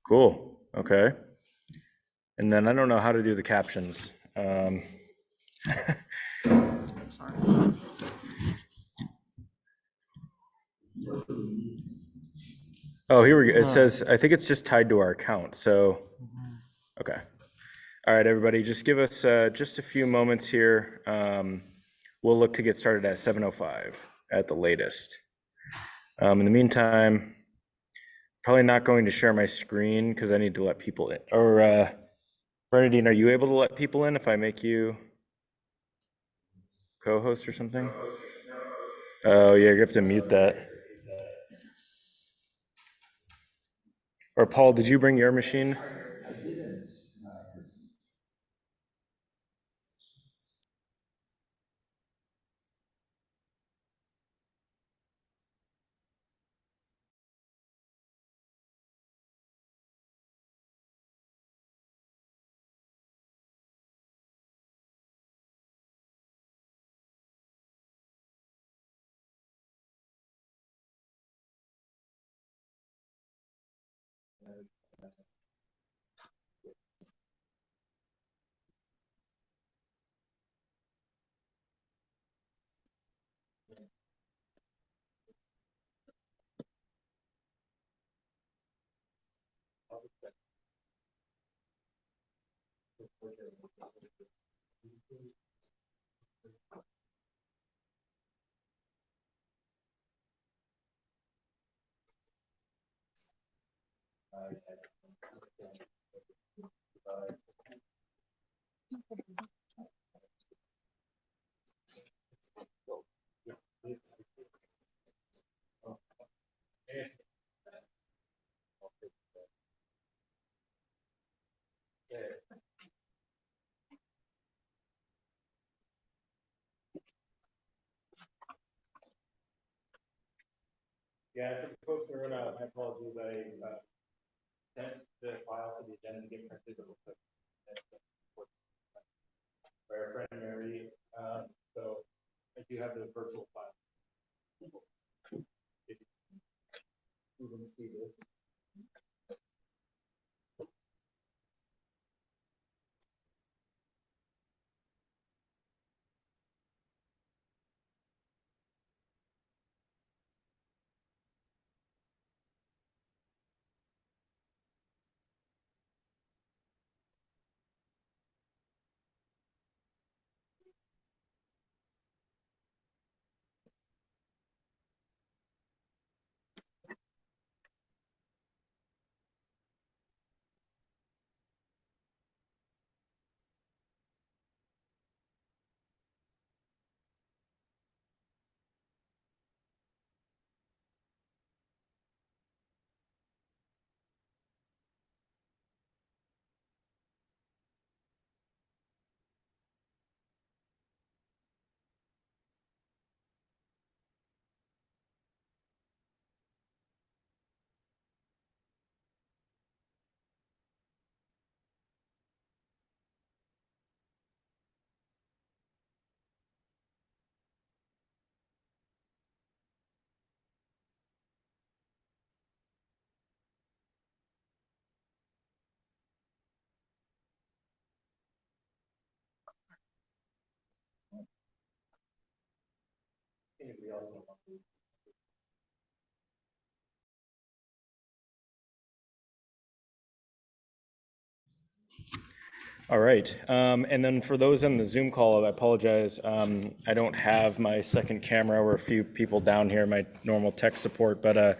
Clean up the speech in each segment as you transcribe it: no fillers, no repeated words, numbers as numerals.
Cool. Okay. And then I don't know how to do the captions. Oh, here we go. It says, I think it's just tied to our account. So, okay. All right, everybody, just give us just a few moments here. We'll look to get started at 7:05 at the latest. In the meantime, probably not going to share my screen because I need to let people in. Or Bernadine, are you able to let people in if I make you co-host or something? Oh, yeah, you have to mute that. Or Paul, did you bring your machine? I didn't. Yeah, for the folks that are my apologies. I sent the file for the agenda to get printed by our friend Mary. So I do have the virtual file. If you can see this. All right. And then for those on the Zoom call, I apologize. I don't have my second camera. We're a few people down here, my normal tech support, but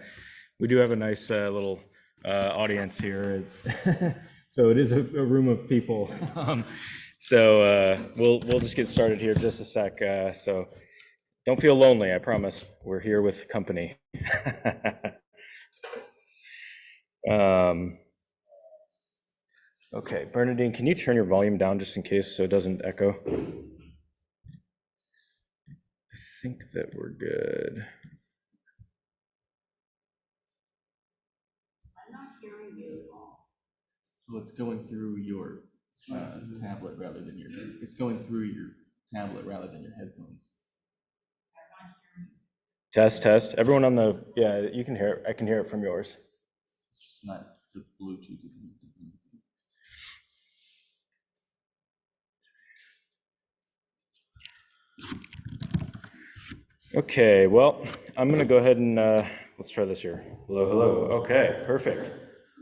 we do have a nice little audience here. So it is a room of people. So we'll just get started here just a sec. So don't feel lonely, I promise. We're here with company. Okay, Bernadine, can you turn your volume down just in case so it doesn't echo? I think that we're good. I'm not hearing you at all. Well, it's going through your tablet rather than your. It's going through your tablet rather than your headphones. Test, test. Everyone on the, yeah, you can hear it. I can hear it from yours. It's just not the Bluetooth is connected. Okay, well, I'm going to go ahead and let's try this here. Hello, hello. Okay, perfect.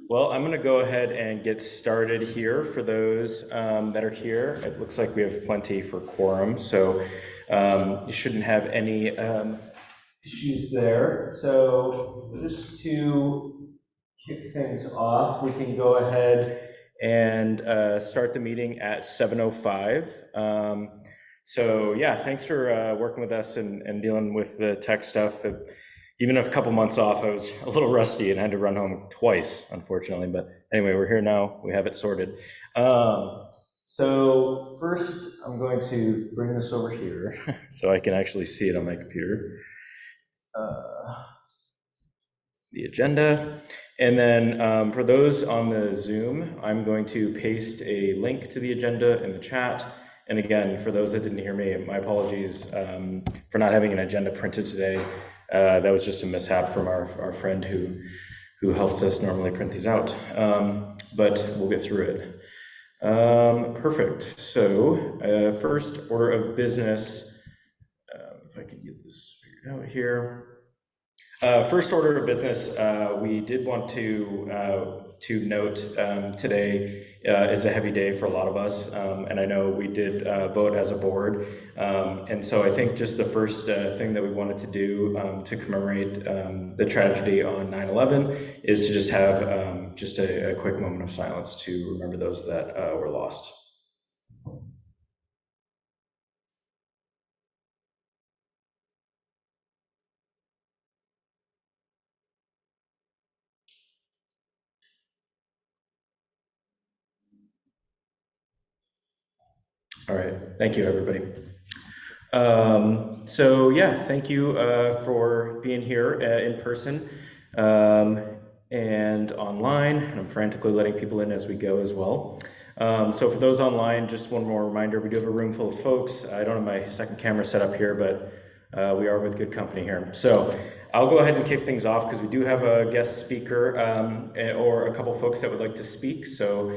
Well, I'm going to go ahead and get started here for those that are here. It looks like we have plenty for quorum, so you shouldn't have any issues there. So just to kick things off, we can go ahead and start the meeting at 7:05. So yeah, thanks for working with us and dealing with the tech stuff. Even a couple months off, I was a little rusty and had to run home twice, unfortunately. But anyway, we're here now. We have it sorted. So first, I'm going to bring this over here so I can actually see it on my computer. The agenda. And then for those on the Zoom, I'm going to paste a link to the agenda in the chat. And again, for those that didn't hear me, my apologies for not having an agenda printed today. That was just a mishap from our friend who helps us normally print these out. But we'll get through it. Perfect. So first order of business, if I can get this figured out here. First order of business, we did want to note today is a heavy day for a lot of us, and I know we did vote as a board, and so I think just the first thing that we wanted to do to commemorate the tragedy on 9/11 is to just have just a quick moment of silence to remember those that were lost. All right, thank you, everybody. So yeah, thank you for being here in person and online, and I'm frantically letting people in as we go as well. So for those online, just one more reminder, we do have a room full of folks. I don't have my second camera set up here, but we are with good company here. So I'll go ahead and kick things off because we do have a guest speaker or a couple folks that would like to speak. So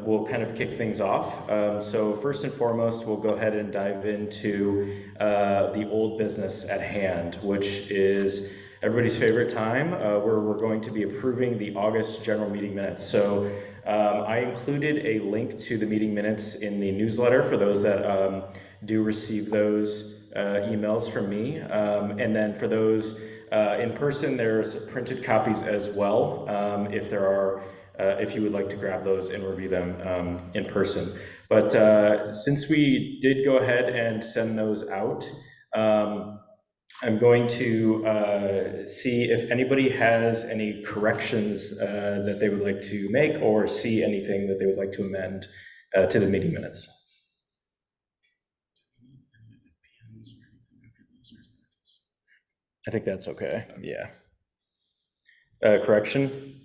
we'll kind of kick things off. So first and foremost, we'll go ahead and dive into the old business at hand, which is everybody's favorite time, where we're going to be approving the August general meeting minutes. So I included a link to the meeting minutes in the newsletter for those that do receive those emails from me. And then for those in person, there's printed copies as well, if there are, if you would like to grab those and review them in person. But since we did go ahead and send those out, I'm going to see if anybody has any corrections that they would like to make or see anything that they would like to amend to the meeting minutes. I think that's okay, yeah. Correction?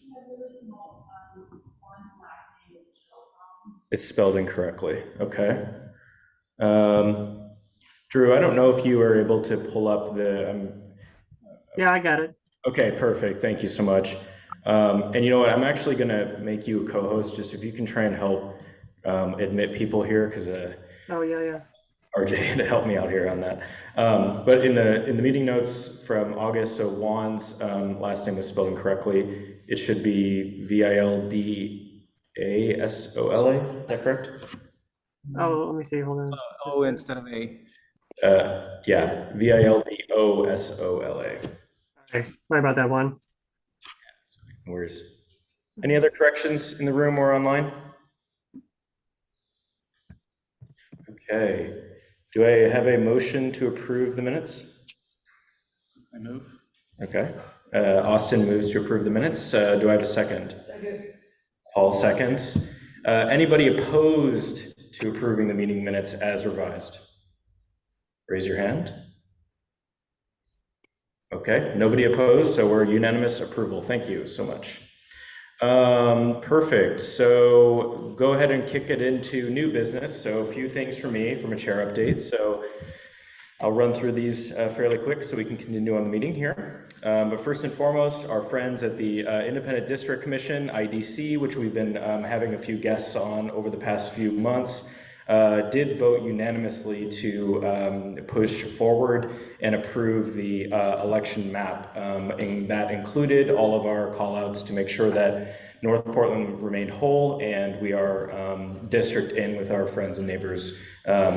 It's spelled incorrectly, okay. Drew, I don't know if you were able to pull up the... Yeah, I got it. Okay, perfect, thank you so much. And you know what, I'm actually gonna make you a co-host, just if you can try and help admit people here, because Oh, yeah. RJ had to help me out here on that. But in the meeting notes from August, so Juan's last name was spelled incorrectly. It should be Vildassola, is that correct? Oh, let me see, hold on. O instead of A. Yeah, Vildassola. Okay, sorry about that one. No worries. Any other corrections in the room or online? Okay. Do I have a motion to approve the minutes? I move. Okay. Austin moves to approve the minutes. Do I have a second? Second. Paul seconds. Anybody opposed to approving the meeting minutes as revised? Raise your hand. Okay, nobody opposed, so we're unanimous approval. Thank you so much. Perfect, so go ahead and kick it into new business. So a few things for me from a chair update. So I'll run through these fairly quick so we can continue on the meeting here. But first and foremost, our friends at the Independent District Commission, IDC, which we've been having a few guests on over the past few months, did vote unanimously to push forward and approve the election map. And that included all of our callouts to make sure that North Portland remained whole, and we are district in with our friends and neighbors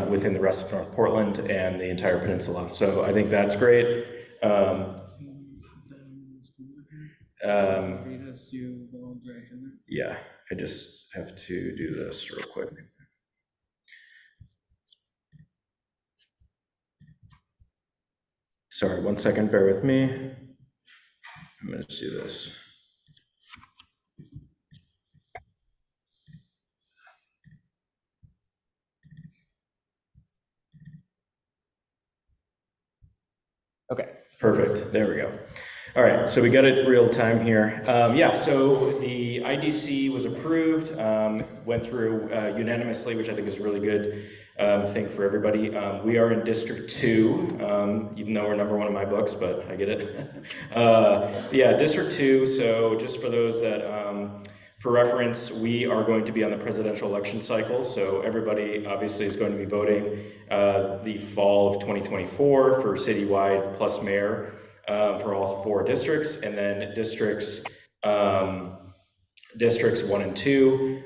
within the rest of North Portland and the entire peninsula. So I think that's great. Yeah, I just have to do this real quick. Sorry, 1 second, bear with me. I'm gonna do this. Okay, perfect, there we go. All right, so we got it real time here. Yeah, so the IDC was approved, went through unanimously, which I think is a really good thing for everybody. We are in District 2, even though we're #1 in my books, but I get it. Yeah, District 2, so just for those that, for reference, we are going to be on the presidential election cycle, so everybody obviously is going to be voting the fall of 2024 for citywide plus mayor. For all 4 districts, and then districts 1 and 2,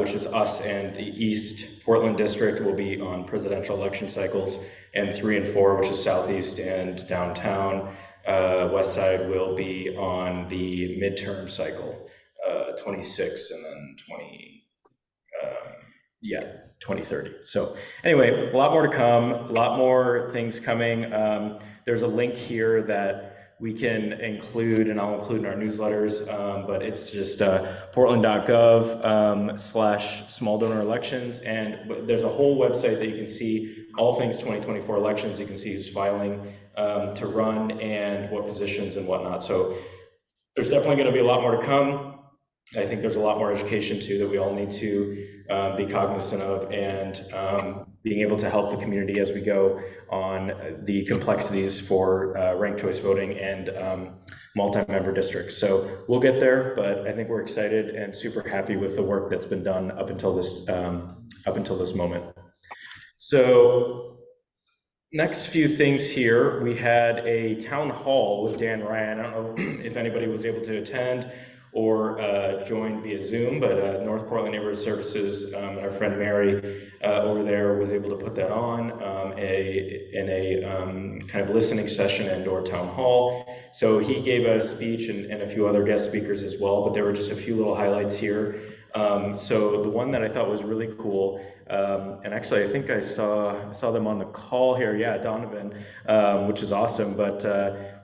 which is us and the East Portland district, will be on presidential election cycles, and 3 and 4, which is Southeast and downtown West Side, will be on the midterm cycle, 26 and then 2030. So anyway, a lot more to come, a lot more things coming. There's a link here that we can include, and I'll include in our newsletters, but it's just portland.gov/small donor elections, and there's a whole website that you can see all things 2024 elections. You can see who's filing to run and what positions and whatnot. So there's definitely going to be a lot more to come. I think there's a lot more education too that we all need to be cognizant of, and being able to help the community as we go on the complexities for ranked choice voting and multi-member districts. So we'll get there, but I think we're excited and super happy with the work that's been done up until this moment. So next few things here, we had a town hall with Dan Ryan. I don't know if anybody was able to attend or join via Zoom, but North Portland Neighborhood Services and our friend Mary over there was able to put that on in a kind of listening session and/or town hall. So he gave a speech and a few other guest speakers as well, but there were just a few little highlights here. So the one that I thought was really cool, and actually I think I saw them on the call here, yeah, Donovan, which is awesome, but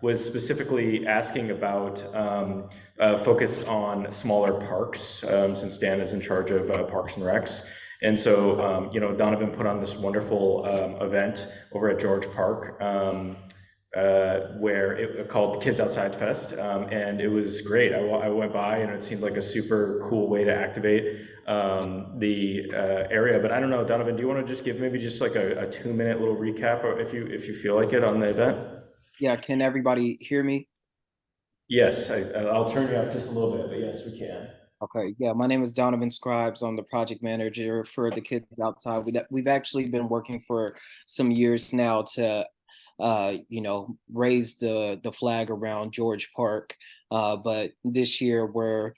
was specifically asking about focused on smaller parks, since Dan is in charge of Parks and Recs. And so, Donovan put on this wonderful event over at George Park, where it called the Kids Outside Fest, and it was great. I went by and it seemed like a super cool way to activate the area. But I don't know, Donovan, do you want to just give maybe just like a 2-minute little recap, or if you feel like it, on the event? Yeah, can everybody hear me? Yes, I'll turn you up just a little bit, but yes, we can. Okay, yeah, my name is Donovan Scribes. I'm the project manager for the Kids Outside. We've actually been working for some years now to raise the flag around George Park, but this year we're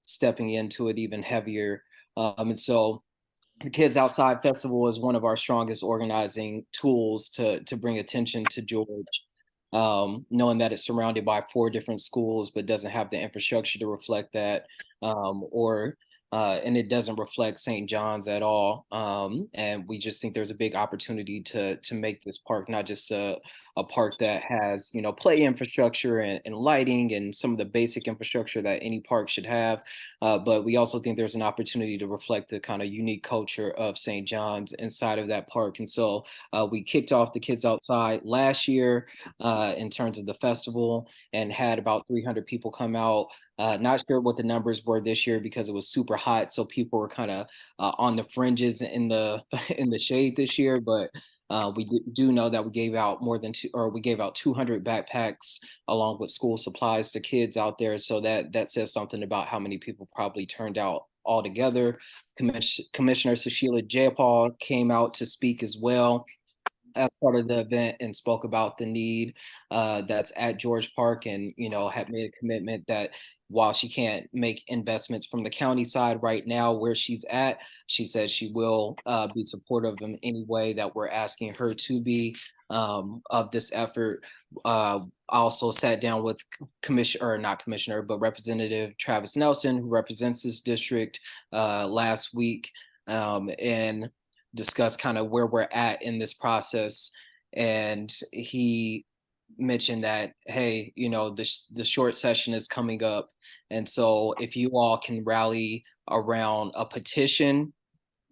stepping into it even heavier, and so the Kids Outside Festival is one of our strongest organizing tools to bring attention to George, knowing that it's surrounded by 4 different schools but doesn't have the infrastructure to reflect that, and it doesn't reflect St. John's at all. And we just think there's a big opportunity to make this park not just a park that has, play infrastructure and lighting and some of the basic infrastructure that any park should have, but we also think there's an opportunity to reflect the kind of unique culture of St. John's inside of that park. And so we kicked off the Kids Outside last year in terms of the festival, and had about 300 people come out. Not sure what the numbers were this year because it was super hot, so people were kind of on the fringes in the in the shade this year. But do know that we gave out we gave out 200 backpacks along with school supplies to kids out there. So that says something about how many people probably turned out altogether. Commissioner Sushila Jayapal came out to speak as well as part of the event and spoke about the need that's at George Park, and had made a commitment that while she can't make investments from the county side right now where she's at, she says she will be supportive in any way that we're asking her to be of this effort. I also sat down with not commissioner, but Representative Travis Nelson, who represents this district last week, and discuss kind of where we're at in this process. And he mentioned that, hey, the short session is coming up. And so if you all can rally around a petition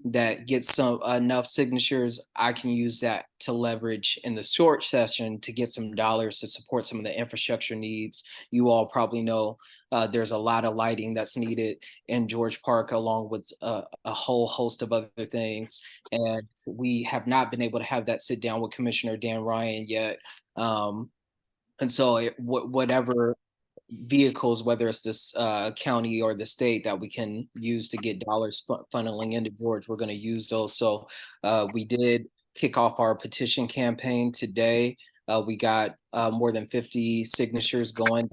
that gets some enough signatures, I can use that to leverage in the short session to get some dollars to support some of the infrastructure needs. You all probably know there's a lot of lighting that's needed in George Park, along with a whole host of other things. And we have not been able to have that sit down with Commissioner Dan Ryan yet. And so whatever vehicles, whether it's this county or the state, that we can use to get dollars funneling into George, we're going to use those. So we did kick off our petition campaign today. We got more than 50 signatures going,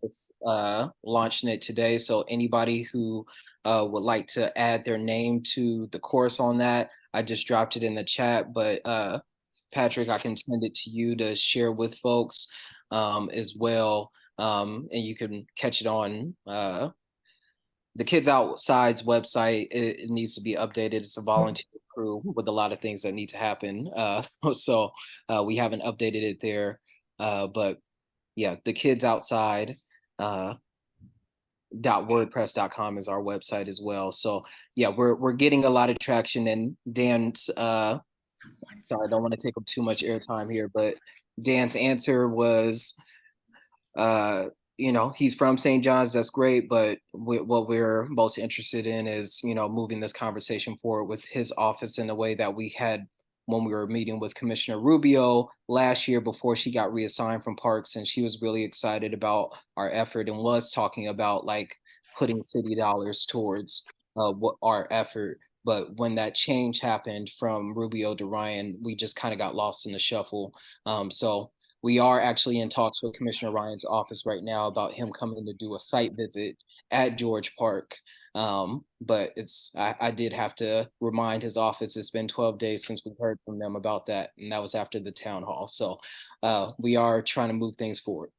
launching it today. So anybody who would like to add their name to the course on that, I just dropped it in the chat, but Patrick, I can send it to you to share with folks as well. And you can catch it on the Kids Outside's website. It needs to be updated. It's a volunteer crew with a lot of things that need to happen. So we haven't updated it there. But yeah, the Kids Outside .wordpress.com is our website as well. So yeah, we're getting a lot of traction. And Dan's sorry, I don't want to take up too much airtime here, but Dan's answer was he's from St. John's. That's great. But what we're most interested in is, moving this conversation forward with his office in the way that we had when we were meeting with Commissioner Rubio last year before she got reassigned from Parks. And she was really excited about our effort and was talking about like putting city dollars towards what our effort. But when that change happened from Rubio to Ryan, we just kind of got lost in the shuffle. So we are actually in talks with Commissioner Ryan's office right now about him coming to do a site visit at George Park. But I did have to remind his office it's been 12 days since we heard from them about that. And that was after the town hall. So we are trying to move things forward.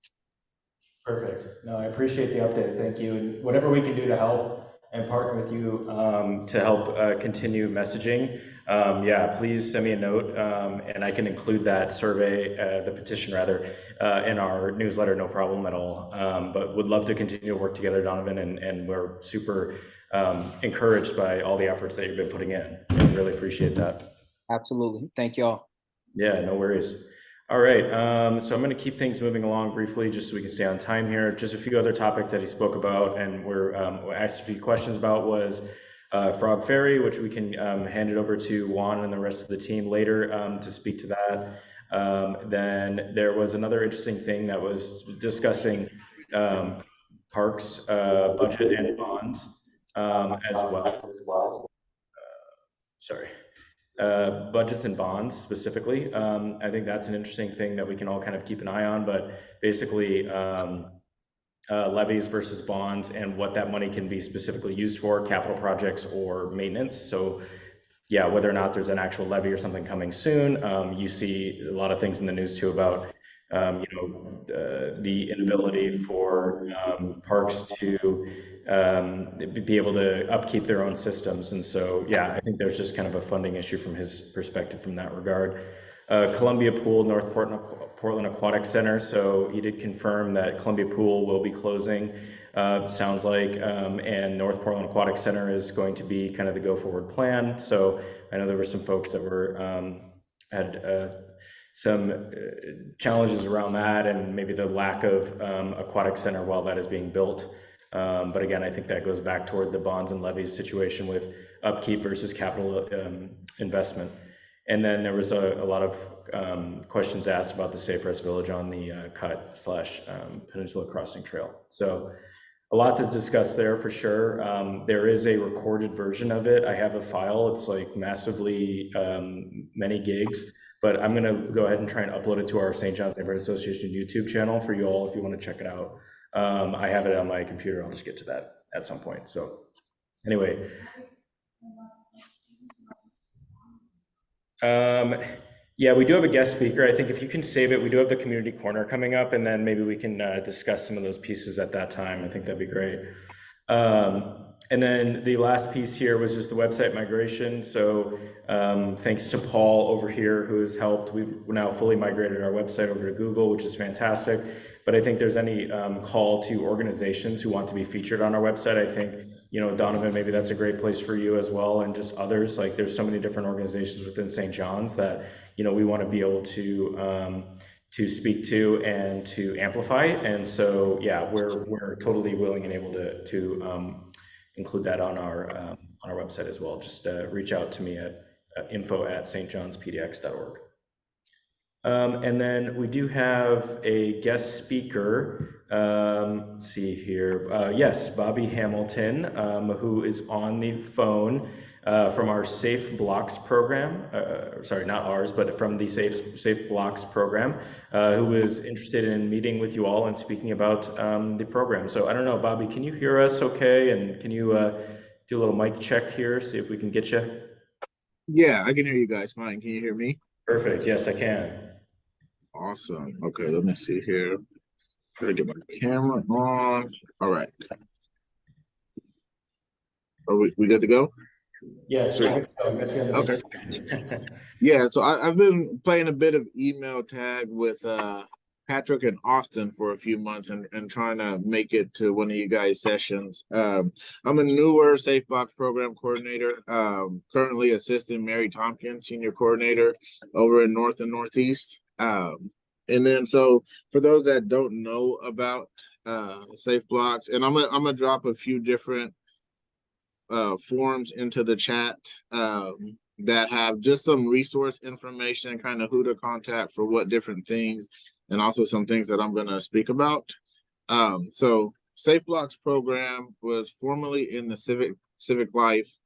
Perfect. No, I appreciate the update. Thank you. And whatever we can do to help and partner with you to help continue messaging, yeah, please send me a note, and I can include that survey, the petition rather, in our newsletter, no problem at all. But would love to continue to work together, Donovan, and we're super encouraged by all the efforts that you've been putting in. I really appreciate that. Absolutely. Thank y'all. Yeah, no worries. All right, so I'm going to keep things moving along briefly just so we can stay on time here. Just a few other topics that he spoke about and we're asked a few questions about was Frog Ferry, which we can hand it over to Juan and the rest of the team later to speak to that. Then there was another interesting thing that was discussing Parks budget and bonds as well. Sorry. Budgets and bonds specifically. I think that's an interesting thing that we can all kind of keep an eye on, but basically levies versus bonds and what that money can be specifically used for, capital projects or maintenance. So yeah, whether or not there's an actual levy or something coming soon. You see a lot of things in the news too about the inability for parks to be able to upkeep their own systems. And so, yeah, I think there's just kind of a funding issue from his perspective from that regard. Columbia Pool, North Portland Aquatic Center. So he did confirm that Columbia Pool will be closing, sounds like, and North Portland Aquatic Center is going to be kind of the go forward plan. So I know there were some folks that were had some challenges around that and maybe the lack of aquatic center while that is being built. But again, I think that goes back toward the bonds and levies situation with upkeep versus capital investment. And then there was a lot of questions asked about the Safe Rest Village on the cut slash Peninsula Crossing Trail. So a lot to discuss there for sure. There is a recorded version of it. I have a file. It's like massively many gigs, but I'm going to go ahead and try and upload it to our St. John's Neighborhood Association YouTube channel for you all if you want to check it out. I have it on my computer. I'll just get to that at some point. So anyway. Yeah, we do have a guest speaker. I think if you can save it, we do have the community corner coming up, and then maybe we can discuss some of those pieces at that time. I think that'd be great. And then the last piece here was just the website migration. So thanks to Paul over here who has helped. We've now fully migrated our website over to Google, which is fantastic. But I think there's any call to organizations who want to be featured on our website. I think, you know, Donovan, maybe that's a great place for you as well, and just others. Like there's so many different organizations within St. John's that, you know, we want to be able to speak to and to amplify. And so, yeah, we're totally willing and able to include that on our website as well. Just reach out to me at info@stjohnspdx.org. And then we do have a guest speaker. Let's see here. Yes, Bobby Hamilton, who is on the phone from our Safe Blocks program. Sorry, not ours, but from the Safe Blocks program, who is interested in meeting with you all and speaking about the program. So I don't know, Bobby, can you hear us okay? And can you do a little mic check here, see if we can get you? Yeah, I can hear you guys fine. Can you hear me? Perfect. Yes, I can. Awesome. Okay, let me see here. Gotta get my camera on. All right. Are we good to go? Yes. Sweet. Okay. Yeah, so I've been playing a bit of email tag with Patrick and Austin for a few months and trying to make it to one of you guys' sessions. I'm a newer Safe Box program coordinator, currently assisting Mary Tompkins, senior coordinator over in North and Northeast. And then so for those that don't know about Safe Blocks, and I'm gonna drop a few different forums into the chat that have just some resource information, kind of who to contact for what different things, and also some things that I'm going to speak about. So Safe Blocks program was formerly in the civic life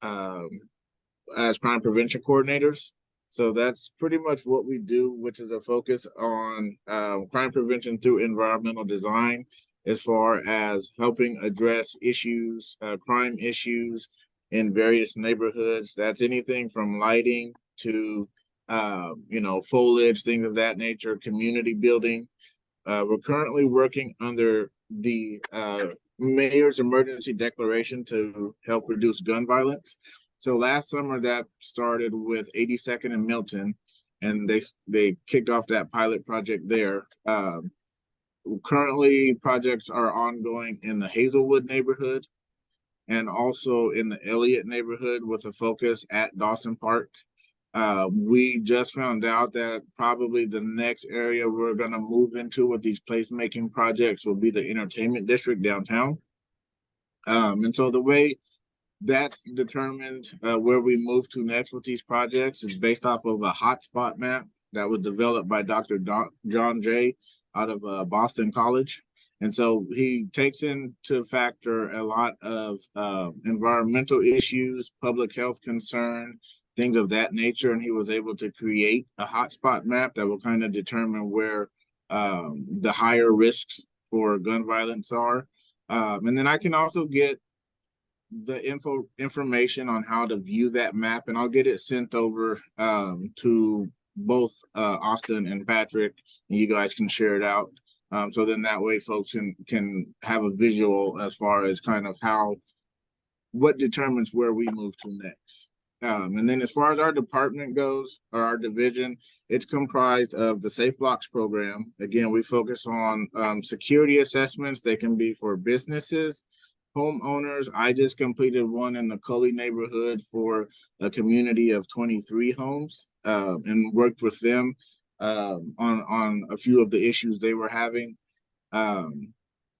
as crime prevention coordinators. So that's pretty much what we do, which is a focus on crime prevention through environmental design, as far as helping address issues, crime issues in various neighborhoods. That's anything from lighting to, foliage, things of that nature, community building. We're currently working under the mayor's emergency declaration to help reduce gun violence. So last summer that started with 82nd and Milton, and they kicked off that pilot project there. Currently, projects are ongoing in the Hazelwood neighborhood and also in the Elliott neighborhood with a focus at Dawson Park. We just found out that probably the next area we're going to move into with these placemaking projects will be the entertainment district downtown. And so the way that's determined where we move to next with these projects is based off of a hotspot map that was developed by Dr. John Jay out of Boston College. And so he takes into factor a lot of environmental issues, public health concern, things of that nature. And he was able to create a hotspot map that will kind of determine where the higher risks for gun violence are. And then I can also get the information on how to view that map, and I'll get it sent over to both Austin and Patrick, and you guys can share it out. So then that way folks can have a visual as far as kind of what determines where we move to next. And then as far as our department goes, or our division, it's comprised of the Safe Blocks program. Again, we focus on security assessments. They can be for businesses, homeowners. I just completed one in the Cully neighborhood for a community of 23 homes and worked with them on a few of the issues they were having.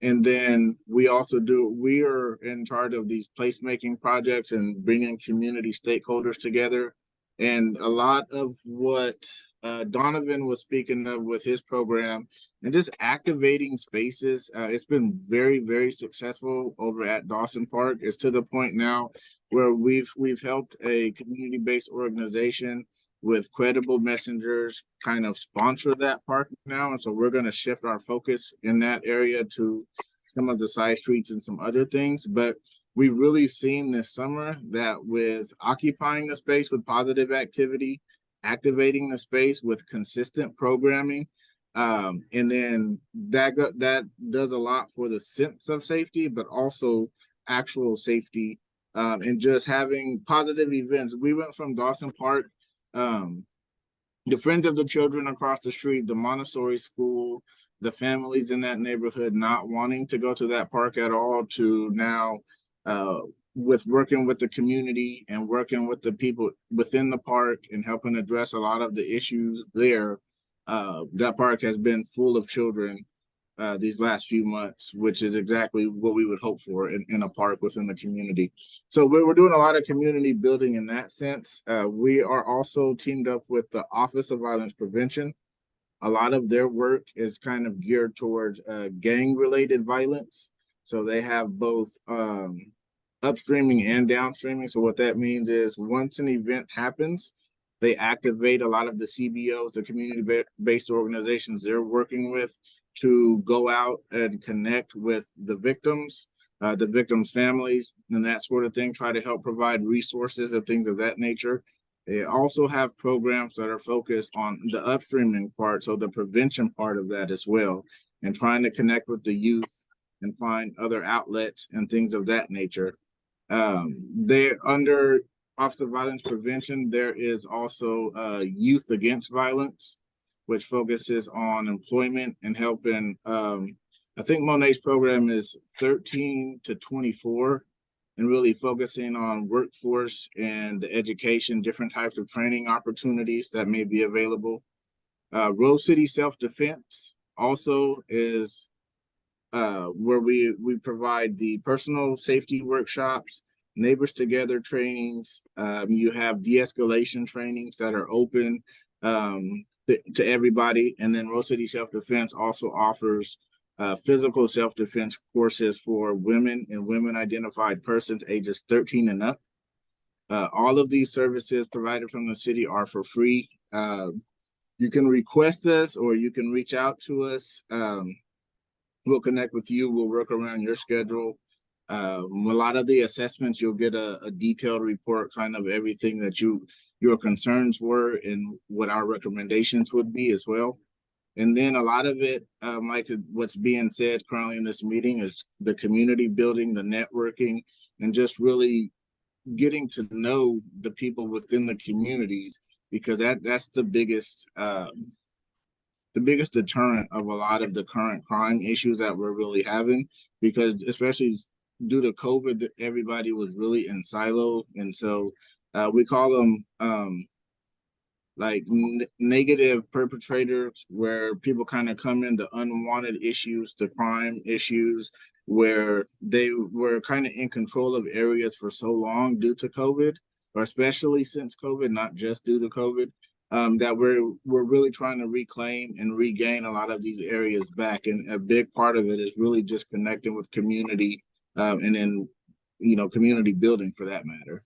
And then we are in charge of these placemaking projects and bringing community stakeholders together. And a lot of what Donovan was speaking of with his program and just activating spaces, it's been very, very successful over at Dawson Park. It's to the point now where we've helped a community-based organization with credible messengers kind of sponsor that park now. And so we're going to shift our focus in that area to some of the side streets and some other things. But we've really seen this summer that with occupying the space with positive activity, activating the space with consistent programming, and then that does a lot for the sense of safety, but also actual safety, and just having positive events. We went from Dawson Park, the friends of the children across the street, the Montessori school, the families in that neighborhood not wanting to go to that park at all, to now with working with the community and working with the people within the park and helping address a lot of the issues there. That park has been full of children these last few months, which is exactly what we would hope for in a park within the community. So we're doing a lot of community building in that sense. We are also teamed up with the Office of Violence Prevention. A lot of their work is kind of geared towards gang-related violence. So they have both upstreaming and downstreaming. So what that means is once an event happens, they activate a lot of the CBOs, the community-based organizations they're working with, to go out and connect with the victims' families, and that sort of thing, try to help provide resources and things of that nature. They also have programs that are focused on the upstreaming part, so the prevention part of that as well, and trying to connect with the youth and find other outlets and things of that nature. They're under Office of Violence Prevention. There is also Youth Against Violence, which focuses on employment and helping. I think Monet's program is 13 to 24 and really focusing on workforce and education, different types of training opportunities that may be available. Rose City Self-Defense also is where we provide the personal safety workshops, neighbors together trainings. You have de-escalation trainings that are open to everybody. And then Rose City Self-Defense also offers physical self-defense courses for women and women identified persons ages 13 and up. All of these services provided from the city are for free. You can request us or you can reach out to us. We'll connect with you. We'll work around your schedule. A lot of the assessments, you'll get a detailed report, kind of everything that your concerns were and what our recommendations would be as well. And then a lot of it, like what's being said currently in this meeting, is the community building, the networking, and just really getting to know the people within the communities, because that's the biggest deterrent of a lot of the current crime issues that we're really having, because especially due to COVID, everybody was really in silo. And so we call them like negative perpetrators, where people kind of come into unwanted issues, the crime issues, where they were kind of in control of areas for so long due to COVID, or especially since COVID, not just due to COVID. That we're really trying to reclaim and regain a lot of these areas back. And a big part of it is really just connecting with community, and then, community building for that matter.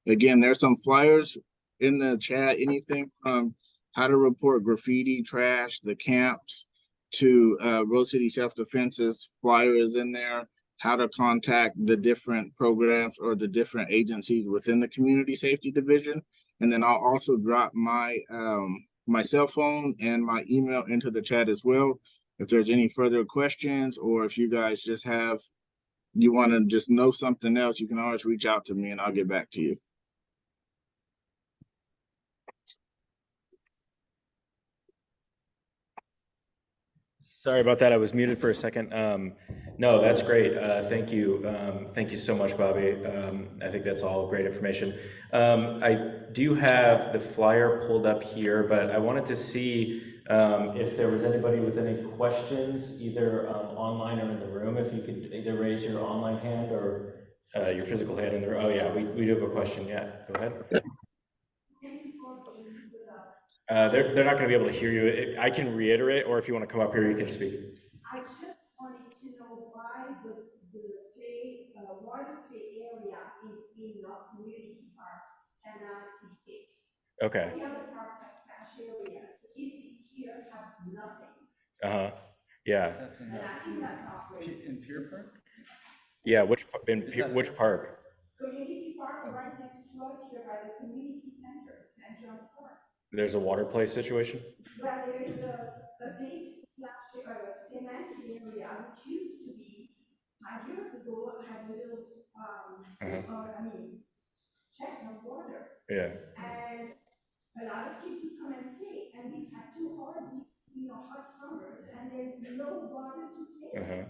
Again, there's some flyers in the chat, anything from how to report graffiti, trash, the camps, to Rose City Self-Defense's flyer is in there, how to contact the different programs or the different agencies within the community safety division. And then I'll also drop my my cell phone and my email into the chat as well. If there's any further questions, or if you guys you want to just know something else, you can always reach out to me and I'll get back to you. Sorry about that. I was muted for a second. No, that's great. Thank you. Thank you so much, Bobby. I think that's all great information. I do have the flyer pulled up here, but I wanted to see If there was anybody with any questions, either online or in the room, if you could either raise your online hand or your physical hand in the room. Oh yeah, we do have a question. Yeah, go ahead. They're not going to be able to hear you. I can reiterate, or if you want to come up here, you can speak. I just wanted to know why the water play area is in the community park and not in it. Okay. The other parks have splash areas, the kids in here have nothing, Uh-huh. Yeah. That's and I think that's outrageous. in Pier Park? Yeah. Which that- park? Community park right next to us here by the community center, St. John's Park. There's a water play situation. Well, there is a big cement area which used to be 5 years ago had a little check on water, Yeah. and a lot of kids would come and play, and we've had two hot summers, and there's no water to play. Uh-huh.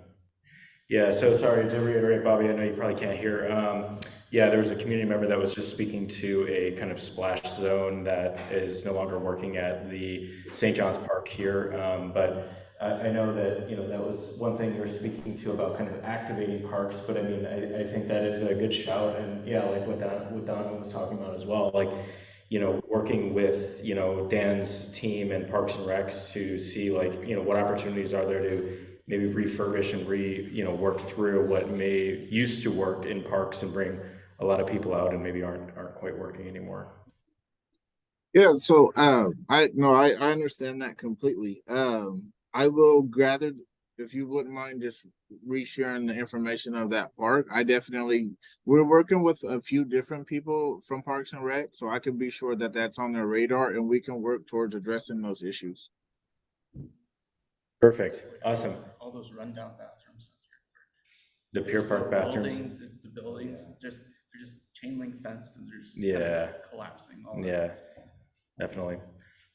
Yeah, so sorry to reiterate, Bobby, I know you probably can't hear. Yeah, there was a community member that was just speaking to a kind of splash zone that is no longer working at the St. John's Park here. But I know that, that was one thing you're speaking to about kind of activating parks, but I mean, I think that is a good shout. And yeah, like what Donovan was talking about as well, like, working with, Dan's team and Parks and Recs to see like, what opportunities are there to maybe refurbish and work through what may used to work in parks and bring a lot of people out and maybe aren't quite working anymore. Yeah, so I understand that completely. I will gather, if you wouldn't mind just resharing the information of that park. We're working with a few different people from Parks and Rec, so I can be sure that that's on their radar and we can work towards addressing those issues. Perfect. Awesome. All those rundown bathrooms. The Pier Park bathrooms. The buildings, they're just chain link fenced and they're just collapsing. Yeah, definitely.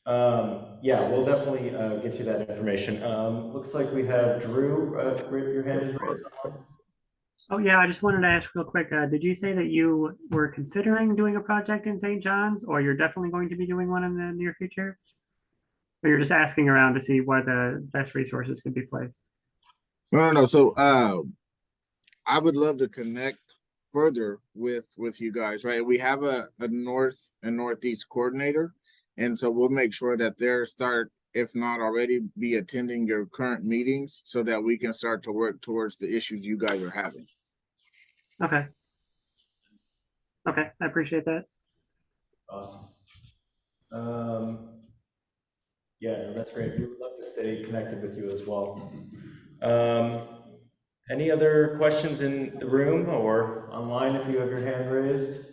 Yeah, we'll definitely get you that information. Looks like we have Drew. Your hand is raised. Oh yeah, I just wanted to ask real quick. Did you say that you were considering doing a project in St. John's, or you're definitely going to be doing one in the near future? Or you're just asking around to see where the best resources could be placed? No. So I would love to connect further with you guys, right? We have a north and northeast coordinator, and so we'll make sure that they're if not already, be attending your current meetings so that we can start to work towards the issues you guys are having. Okay. Okay, I appreciate that. Awesome. Yeah, no, that's great. We would love to stay connected with you as well. Any other questions in the room or online if you have your hand raised?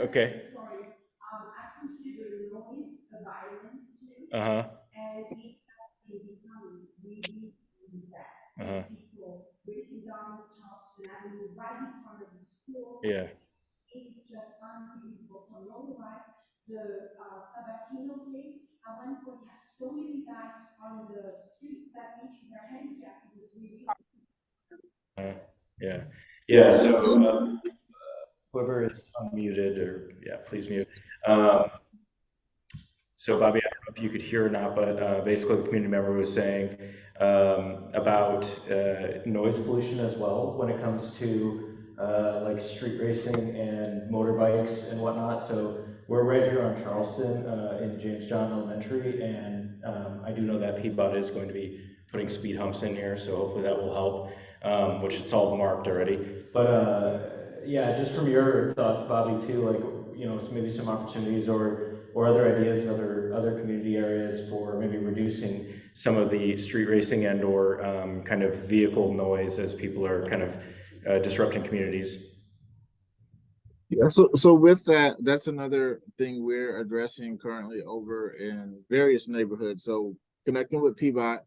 Okay. Sorry, I consider noise a violence too. Uh-huh. And it has become really bad. Uh-huh. People racing down Charleston Avenue right in front of the school. Yeah. It is just unbelievable. So otherwise, the Sabatino place, at one point had so many guys on the street that if you were handicapped, it was really. Yeah. Yeah. So whoever is unmuted, or please mute. So Bobby, I don't know if you could hear or not, but basically the community member was saying about noise pollution as well when it comes to like street racing and motorbikes and whatnot. So we're right here on Charleston in James John Elementary, and I do know that Peabody is going to be putting speed humps in here, so hopefully that will help, which it's all marked already. But yeah, just from your thoughts, Bobby, too, like, maybe some opportunities or other ideas in other community areas for maybe reducing some of the street racing and or kind of vehicle noise as people are kind of disrupting communities. Yeah, so with that, that's another thing we're addressing currently over in various neighborhoods. So connecting with PBOT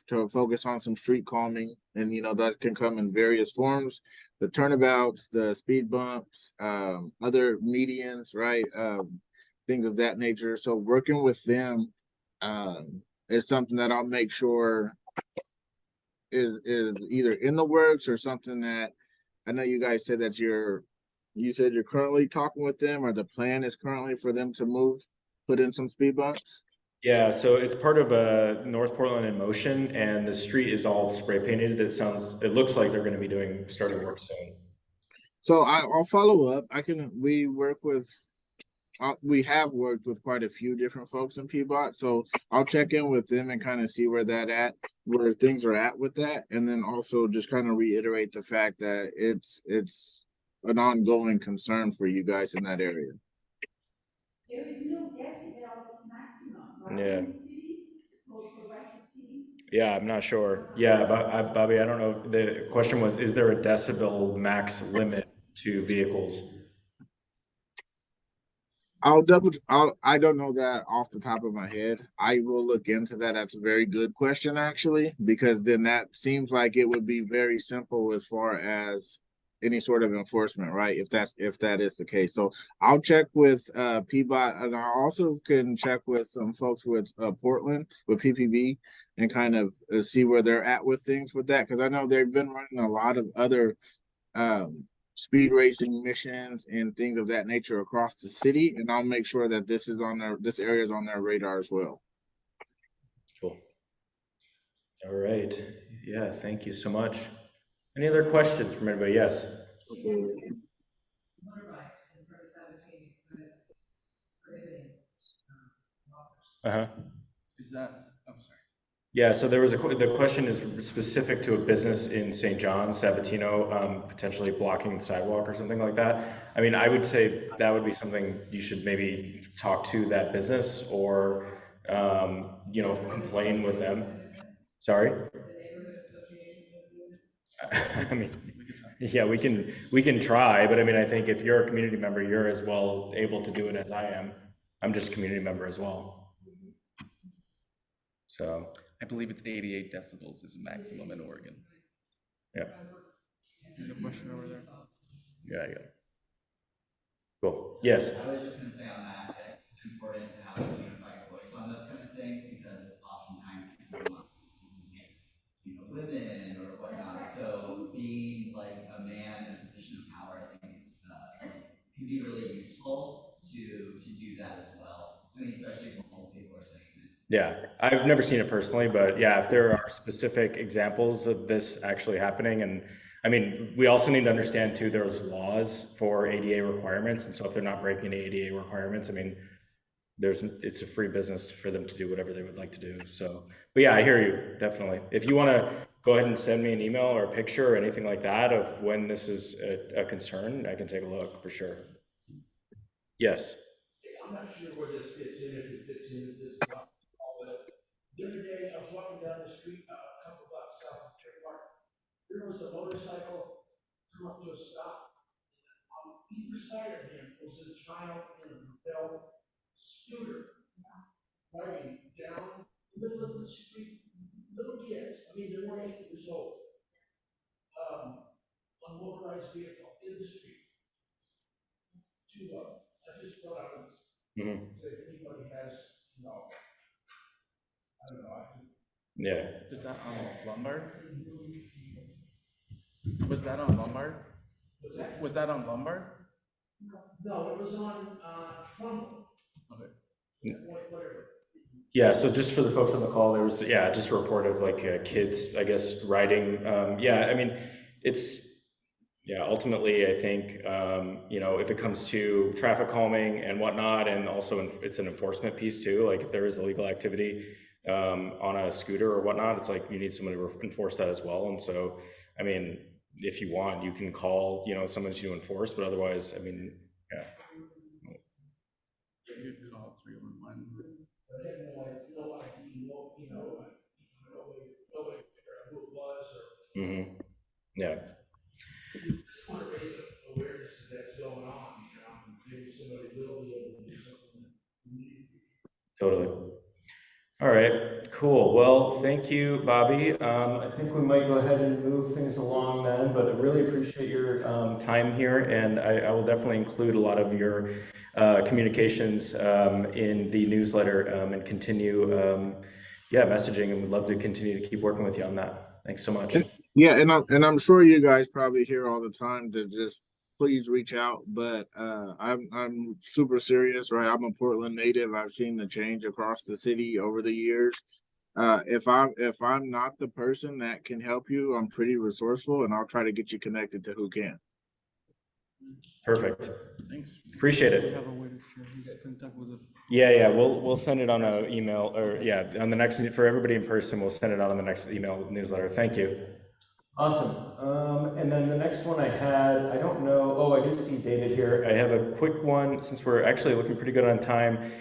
to focus on some street calming, and that can come in various forms: the turnabouts, the speed bumps, other medians, right? Things of that nature. So working with them is something that I'll make sure is either in the works or something that I know you guys said that you're You said you're currently talking with them, or the plan is currently for them to put in some speed bumps? Yeah, so it's part of North Portland in Motion, and the street is all spray painted. It looks like they're going to be starting work soon. So I'll follow up. We have worked with quite a few different folks in Peabody, so I'll check in with them and kind of see where things are at with that, and then also just kind of reiterate the fact that it's an ongoing concern for you guys in that area. There is no decibel maximum, right? Yeah. In the city, for progressive city. Yeah, I'm not sure. Yeah, but Bobby, I don't know. The question was, is there a decibel max limit to vehicles? I don't know that off the top of my head. I will look into that. That's a very good question, actually, because then that seems like it would be very simple as far as any sort of enforcement, right? If that is the case. So I'll check with Peabody, and I also can check with some folks with Portland with PPB and kind of see where they're at with things with that, because I know they've been running a lot of other speed racing missions and things of that nature across the city, and I'll make sure that this area is on their radar as well. Cool. All right. Yeah, thank you so much. Any other questions from anybody? Yes. Motorbikes in front of 17 is prohibiting walkers. Uh-huh. Is that, I'm sorry. Yeah, so the question is specific to a business in St. John's, Sabatino, potentially blocking the sidewalk or something like that. I mean, I would say that would be something you should maybe talk to that business or, complain with them. Sorry? I mean, yeah, we can try, but I mean, I think if you're a community member, you're as well able to do it as I am. I'm just a community member as well. So. I believe it's 88 decibels is maximum in Oregon. Yeah. There's a question over there. Yeah. Cool. Yes. I was just going to say on that it's important to have a unified voice on those kind of things, because oftentimes people want, women or whatnot. So being like a man in a position of power, I think it's can be really useful to do that as well. I mean, especially if multiple people are saying it. Yeah, I've never seen it personally, but yeah, if there are specific examples of this actually happening, and I mean, we also need to understand too, there's laws for ADA requirements, and so if they're not breaking any ADA requirements, I mean, it's a free business for them to do whatever they would like to do. So, but yeah, I hear you, definitely. If you want to go ahead and send me an email or a picture or anything like that of when this is a concern, I can take a look for sure. Yes. I'm not sure where this fits in, if it fits in this, but the other day I was walking down the street a couple blocks south of Fair Park. There was a motorcycle come up to a stop. On either side of him was a child in a propelled scooter riding down the middle of the street. Little kids, I mean, they weren't 8 years old. A motorized vehicle in the street. I just thought I would say if anybody has, I don't know. Yeah. Is that on Lombard? Was that on Lombard? Was that on Lombard? No, it was on Trumbull. Okay. Whatever. Yeah, so just for the folks on the call, there was, just a report of like kids, I guess, riding. I mean, ultimately, I think, if it comes to traffic calming and whatnot, and also it's an enforcement piece too, like if there is illegal activity on a scooter or whatnot, it's like you need someone to enforce that as well. And so, I mean, if you want, you can call, someone to enforce, but otherwise, I mean, yeah. You could call 311. I had no idea, nobody figured out who it was or. Mm-hmm. Yeah. Just want to raise awareness that that's going on, maybe somebody will be able to do something. Totally. All right, cool. Well, thank you, Bobby. I think we might go ahead and move things along then, but I really appreciate your time here, and I will definitely include a lot of your communications in the newsletter and continue messaging, and we'd love to continue to keep working with you on that. Thanks so much. Yeah, and I'm sure you guys probably hear all the time to just please reach out. But I'm super serious, right? I'm a Portland native. I've seen the change across the city over the years. If I'm not the person that can help you, I'm pretty resourceful, and I'll try to get you connected to who can. Perfect. Thanks. Appreciate We it. have a way to share his contact with the. Yeah, we'll send it on a email, or yeah, on the next, for everybody in person, we'll send it out on the next email newsletter. Thank you. Awesome. And then the next one I had, I don't know, oh, I do see David here. I have a quick one, since we're actually looking pretty good on time.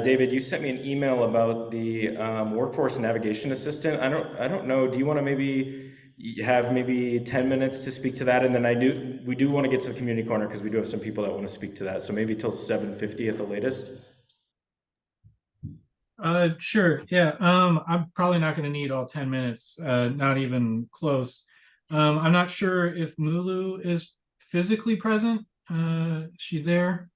David, you sent me an email about the workforce navigation assistant. I don't know, do you want to maybe have maybe 10 minutes to speak to that? And then we do want to get to the community corner, because we do have some people that want to speak to that. So maybe till 7:50 at the latest. Sure. Yeah. I'm probably not going to need all 10 minutes, not even close. I'm not sure if Mulu is physically present. She there?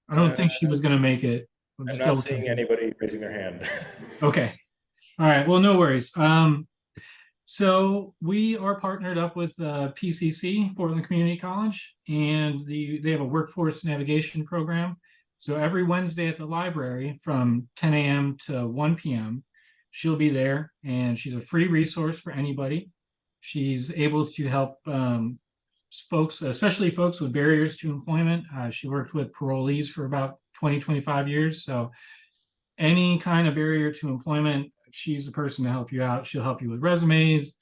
I don't think she was going to make it. I'm just not double seeing checking. anybody raising their hand. Okay. All right. Well, no worries. So we are partnered up with PCC, Portland Community College, and they have a workforce navigation program. So every Wednesday at the library from 10 a.m. to 1 p.m., she'll be there, and she's a free resource for anybody. She's able to help folks, especially folks with barriers to employment. She worked with parolees for about 25 years. So any kind of barrier to employment, she's the person to help you out. She'll help you with resumes,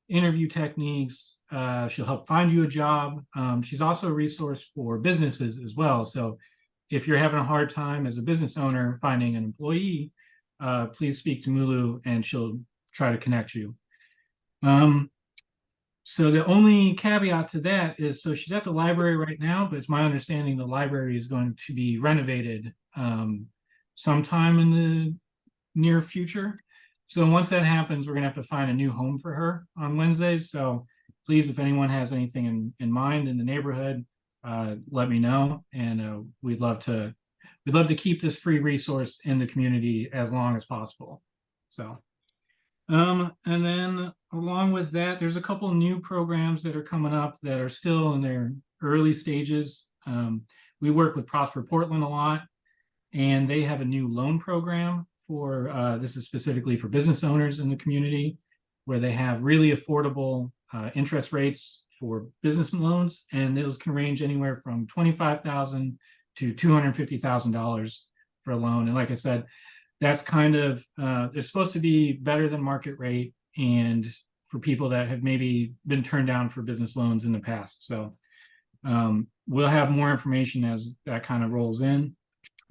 interview techniques. She'll help find you a job. She's also a resource for businesses as well. So if you're having a hard time as a business owner finding an employee, please speak to Mulu and she'll try to connect you. So the only caveat to that is, so she's at the library right now, but it's my understanding the library is going to be renovated sometime in the near future. So once that happens, we're gonna have to find a new home for her on Wednesdays. So please, if anyone has anything in mind in the neighborhood, let me know. And we'd love to keep this free resource in the community as long as possible. So, and then along with that, there's a couple new programs that are coming up that are still in their early stages. We work with Prosper Portland a lot, and they have a new loan program for, this is specifically for business owners in the community, where they have really affordable interest rates for business loans, and those can range anywhere from $25,000 to $250,000 for a loan. And like I said, that's kind of, they're supposed to be better than market rate, and for people that have maybe been turned down for business loans in the past. So we'll have more information as that kind of rolls in.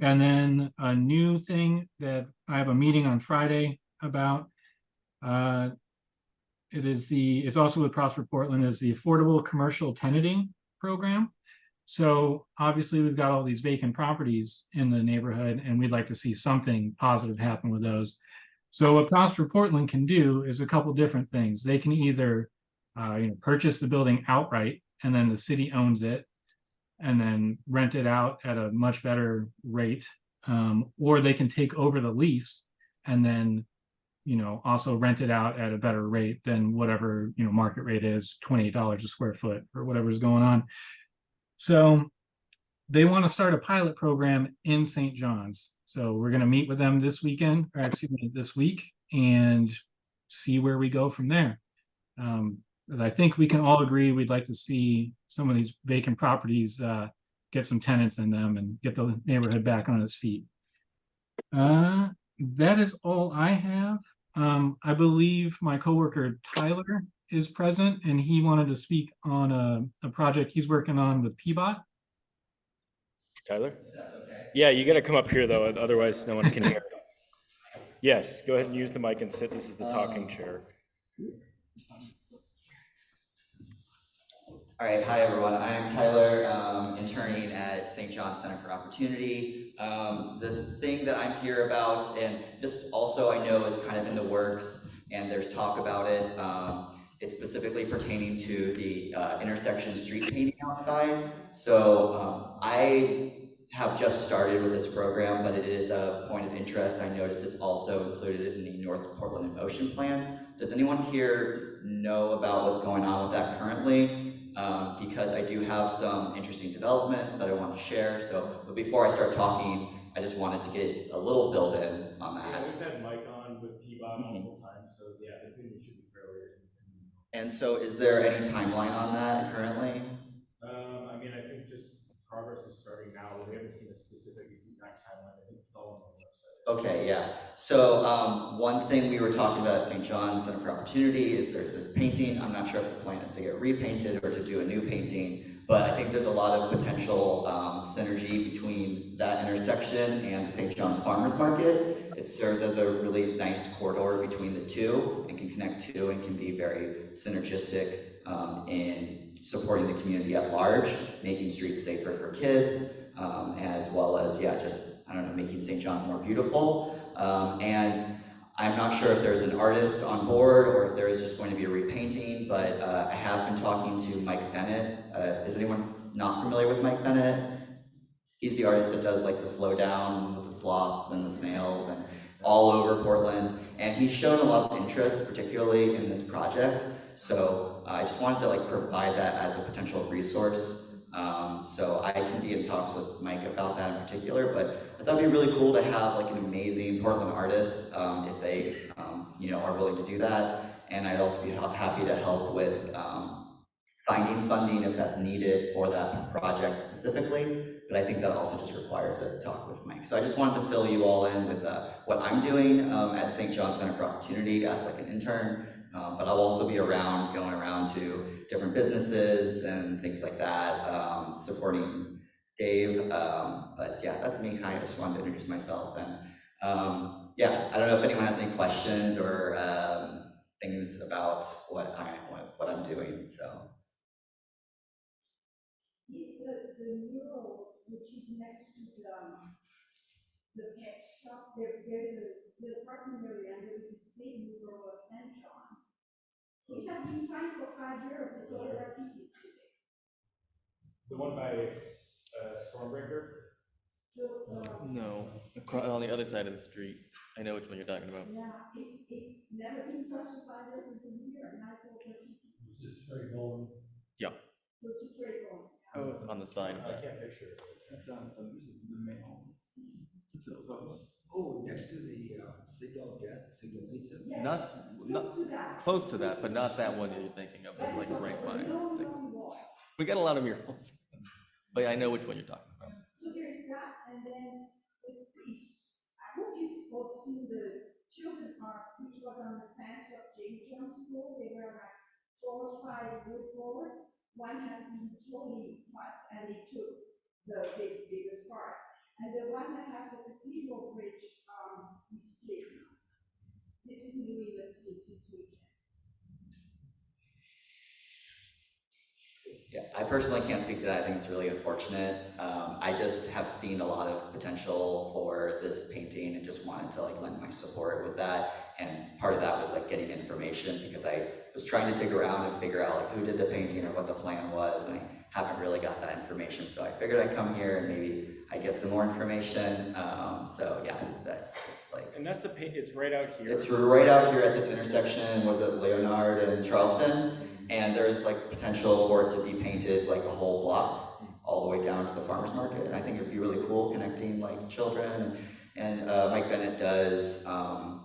And then a new thing that I have a meeting on Friday about, it's also with Prosper Portland, is the Affordable Commercial Tenanting Program. So obviously we've got all these vacant properties in the neighborhood, and we'd like to see something positive happen with those. So what Prosper Portland can do is a couple different things. They can either purchase the building outright, and then the city owns it, and then rent it out at a much better rate, or they can take over the lease and then also rent it out at a better rate than whatever market rate is, $28 a square foot or whatever's going on. So they want to start a pilot program in St. John's. So we're going to meet with them this weekend, or excuse me, this week, and see where we go from there. I think we can all agree we'd like to see some of these vacant properties get some tenants in them and get the neighborhood back on its feet. That is all I have. I believe my coworker Tyler is present, and he wanted to speak on a project he's working on with Peabot. Tyler? Yeah, you got to come up here though, otherwise no one can hear. Yes, go ahead and use the mic and sit. This is the talking chair. All right, hi everyone. I'm Tyler, interning at St. John's Center for Opportunity. The thing that I'm here about, and this also I know is kind of in the works, and there's talk about it. It's specifically pertaining to the intersection street painting outside. So I have just started with this program, but it is a point of interest. I noticed it's also included in the North Portland in Motion plan. Does anyone here know about what's going on with that currently? because I do have some interesting developments that I want to share. So, but before I start talking, I just wanted to get a little filled in on that. Yeah, we've had Mike on with Peabody multiple times, so yeah, the opinion should be fairly. And so is there any timeline on that currently? I mean, I think just progress is starting now. We haven't seen a specific exact timeline. I think it's all on the website. Okay, yeah. So one thing we were talking about at St. John's Center for Opportunity is there's this painting. I'm not sure if the plan is to get repainted or to do a new painting, but I think there's a lot of potential synergy between that intersection and St. John's Farmers Market. It serves as a really nice corridor between the two and can connect two and can be very synergistic in supporting the community at large, making streets safer for kids, as well as, yeah, just, I don't know, making St. John's more beautiful. And I'm not sure if there's an artist on board or if there is just going to be a repainting, but I have been talking to Mike Bennett. Is anyone not familiar with Mike Bennett? He's the artist that does like the slow down with the sloths and the snails and all over Portland. And he's shown a lot of interest, particularly in this project. So I just wanted to like provide that as a potential resource. So I can be in talks with Mike about that in particular, but I thought it'd be really cool to have like an amazing Portland artist if they you know, are willing to do that. And I'd also be happy to help with finding funding if that's needed for that project specifically, but I think that also just requires a talk with Mike. So I just wanted to fill you all in with what I'm doing at St. John's Center for Opportunity as like an intern, but I'll also be around, going around to different businesses and things like that, supporting Dave. But yeah, that's me. Hi, I just wanted to introduce myself. And yeah, I don't know if anyone has any questions or things about what I'm doing, so. Is the mural, which is next to the pet shop, there's a little parking area, and there is this big mural of St. John. It has been fine for 5 years, it's all graffiti. The one by Stormbreaker? No, on the other side of the street. I know which one you're talking about. Yeah, it's never been touched in 5 years until here, and now it's all graffiti. Is this Trey Bowman? Yeah, So it's a trade going. on the side. I can't picture it. Oh, next to the Signal Lisa. Yes, Not close to that. close to that, but not that one that you're thinking of. It's like right by. No, Signal. wall. We got a lot of murals, but I know which one you're talking about. So there is that, and then I hope you've both seen the children park, which was on the fence of St. John's School. They were like 4 or 5 wood boards. One has been totally cut, and they took the biggest part. And the one that has a cathedral bridge is split. This is new even since this weekend. Yeah, I personally can't speak to that. I think it's really unfortunate. I just have seen a lot of potential for this painting and just wanted to like lend my support with that. And part of that was like getting information because I was trying to dig around and figure out like who did the painting or what the plan was, and I haven't really got that information. So I figured I'd come here and maybe I'd get some more information. So yeah, that's just like. And that's the paint, it's right out here. It's right out here at this intersection, was it Leonard and Charleston? And there's like potential for it to be painted like a whole block all the way down to the farmer's market. And I think it'd be really cool connecting like children. And Mike Bennett does a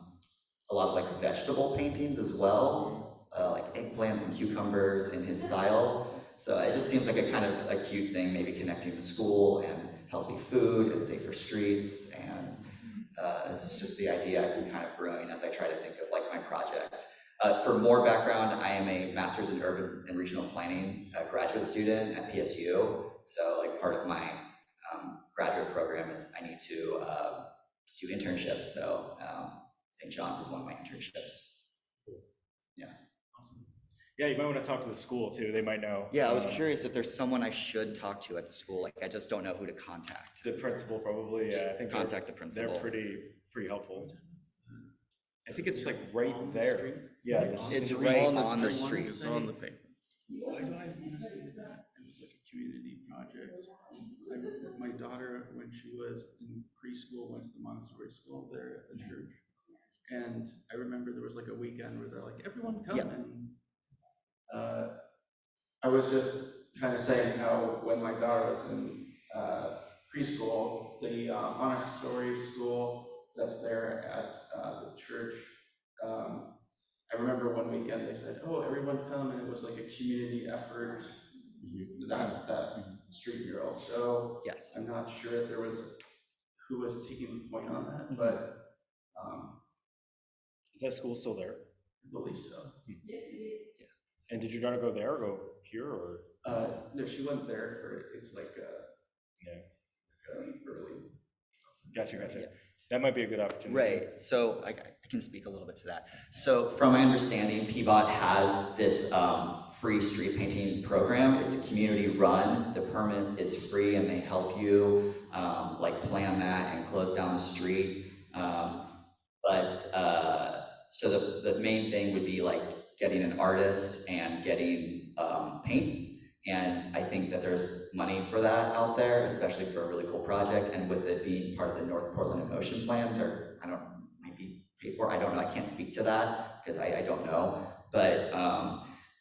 lot of like vegetable paintings as well, like eggplants and cucumbers in his style. So it just seems like a kind of a cute thing, maybe connecting the school and healthy food and safer streets. And this is just the idea I've been kind of brewing as I try to think of like my project. For more background, I am a master's in urban and regional planning graduate student at PSU. So like part of my graduate program is I need to do internships. So St. John's is one of my internships. Yeah. Awesome. Yeah, you might want to talk to the school too. They might know. Yeah, I was curious if there's someone I should talk to at the school. Like I just don't know who to contact. The principal probably. Just Yeah, I think contact the principal. They're pretty helpful. I think it's like right there. Yeah, It's right on the street. It's on the pavement. Why do I want to say that? It was like a community project. My daughter, when she was in preschool, went to the Montessori school there at the church. And I remember there was like a weekend where they're like, everyone come. Yeah. And I was just kind of saying how when my daughter was in preschool, the Montessori school that's there at the church, I remember one weekend they said, "Oh, everyone come," and it was like a community effort. That street mural. So Yes. I'm not sure if there was who was taking the point on that, but Is that school still there? I believe so. Yes, it is. And did your daughter go there or go here or? No, she went there for it's like Yeah. early. Gotcha. Yeah. That might be a good opportunity. Right, so I can speak a little bit to that. So from my understanding, PBOT has this free street painting program. It's a community run. The permit is free and they help you like plan that and close down the street. So the main thing would be like getting an artist and getting paints. And I think that there's money for that out there, especially for a really cool project. And with it being part of the North Portland in Motion plan, might be paid for. I don't know. I can't speak to that because I don't know. But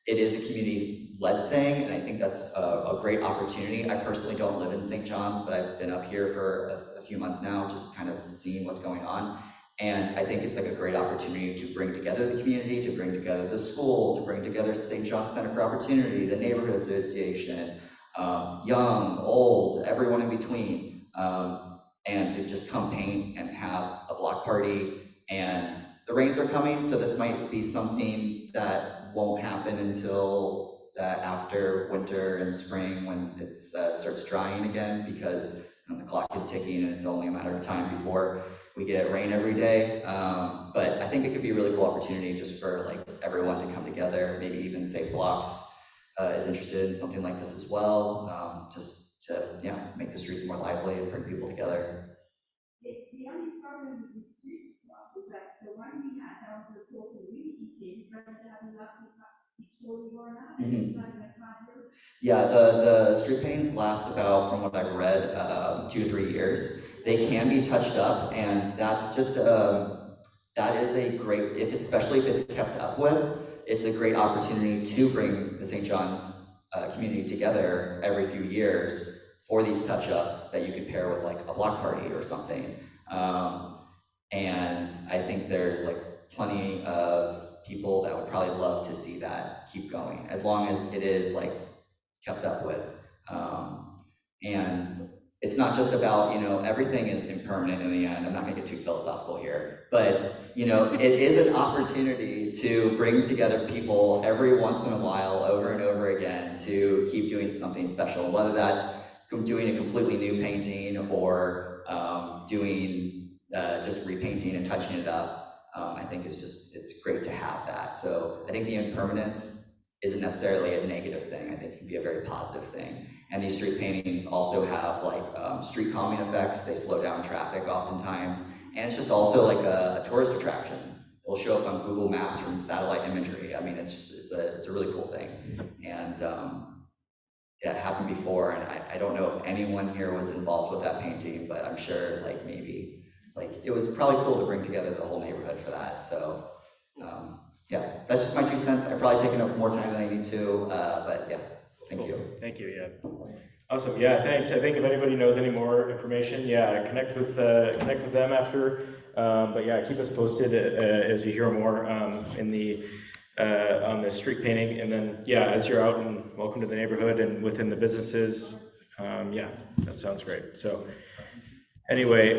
it is a community-led thing, and I think that's a great opportunity. I personally don't live in St. John's, but I've been up here for a few months now, just kind of seeing what's going on. And I think it's like a great opportunity to bring together the community, to bring together the school, to bring together St. John's Center for Opportunity, the neighborhood association, young, old, everyone in between, and to just come paint and have a block party. And the rains are coming, so this might be something that won't happen until after winter and spring when it starts drying again, because the clock is ticking and it's only a matter of time before we get rain every day. But I think it could be a really cool opportunity just for like everyone to come together. Maybe even Safe Blocks is interested in something like this as well, just to make the streets more lively and bring people together. The only problem with the street spots is that the one we had, that was a full community thing, but it hasn't lasted, it's slowly going out, and it's not gonna cut here. Yeah, the street paintings last about, from what I've read, 2 to 3 years. They can be touched up, and that's just that is a great, especially if it's kept up with, it's a great opportunity to bring the St. John's community together every few years for these touch-ups that you could pair with like a block party or something. And I think there's like plenty of people that would probably love to see that keep going, as long as it is like kept up with. And it's not just about, everything is impermanent in the end. I'm not gonna get too philosophical here, but it is an opportunity to bring together people every once in a while, over and over again, to keep doing something special, whether that's doing a completely new painting or doing just repainting and touching it up. I think it's great to have that. So I think the impermanence isn't necessarily a negative thing. I think it can be a very positive thing. And these street paintings also have like street calming effects. They slow down traffic oftentimes. And it's just also like a tourist attraction. It'll show up on Google Maps from satellite imagery. I mean, it's a really cool thing. And it happened before, and I don't know if anyone here was involved with that painting, but I'm sure like maybe, like it was probably cool to bring together the whole neighborhood for that. So yeah, that's just my 2 cents. I've probably taken up more time than I need to, but yeah, thank you. Thank you, yeah. Awesome, yeah, thanks. I think if anybody knows any more information, connect with them after. But yeah, keep us posted as you hear more on the street painting. And then, as you're out, and welcome to the neighborhood and within the businesses. That sounds great. So anyway,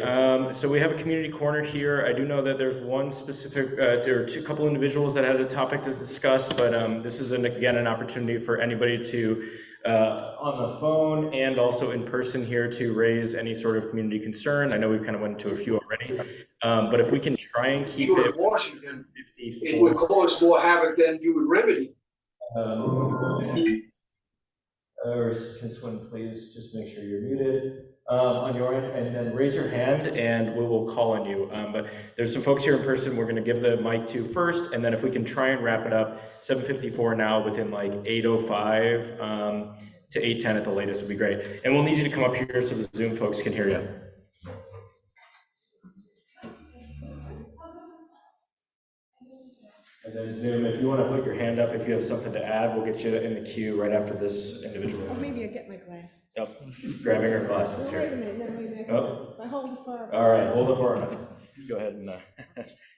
so we have a community corner here. I do know that there's one specific, there are a couple individuals that had a topic to discuss, but this is again an opportunity for anybody to, on the phone and also in person here, to raise any sort of community concern. I know we've kind of went to a few already, but if we can try and keep it Washington, it would cause more havoc than you would remedy. Can someone please just make sure you're muted on your end, and then raise your hand and we will call on you. But there's some folks here in person we're going to give the mic to first, and then if we can try and wrap it up 7:54 now, within like 8:05 to 8:10 at the latest would be great. And we'll need you to come up here so the Zoom folks can hear you. And then Zoom, if you want to put your hand up, if you have something to add, we'll get you in the queue right after this individual. Or maybe I get my glasses. Yep, grabbing her glasses No, wait a here. minute, no, wait a minute. Oh. If I hold it far. All right, hold it far enough. Go ahead and,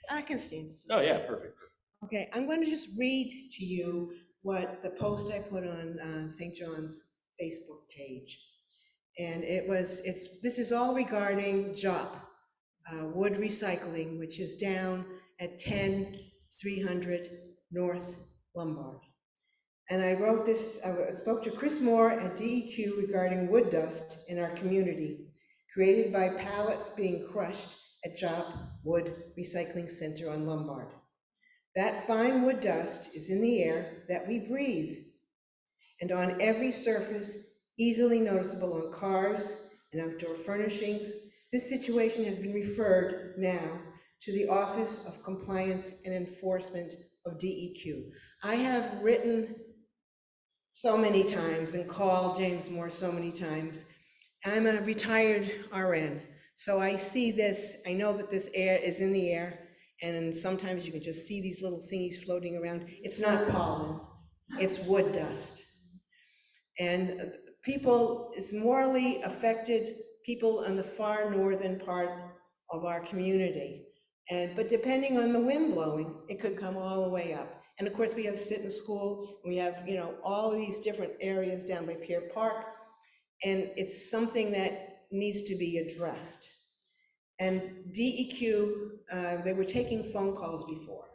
I can stand. oh yeah, perfect. Okay, I'm going to just read to you what the post I put on St. John's Facebook page. And this is all regarding JOP, wood recycling, which is down at 10-300 North Lombard. And I wrote this, I spoke to Chris Moore at DEQ regarding wood dust in our community, created by pallets being crushed at JOP Wood Recycling Center on Lombard. That fine wood dust is in the air that we breathe and on every surface easily noticeable on cars and outdoor furnishings. This situation has been referred now to the Office of Compliance and Enforcement of DEQ. I have written so many times and called James Moore so many times. I'm a retired RN, so I see this, I know that this air is in the air, and sometimes you can just see these little thingies floating around. It's not pollen, it's wood dust. And people, it's morally affected people in the far northern part of our community. But depending on the wind blowing, it could come all the way up. And of course we have Sit-in School, we have, all these different areas down by Pier Park, and it's something that needs to be addressed. And DEQ, they were taking phone calls before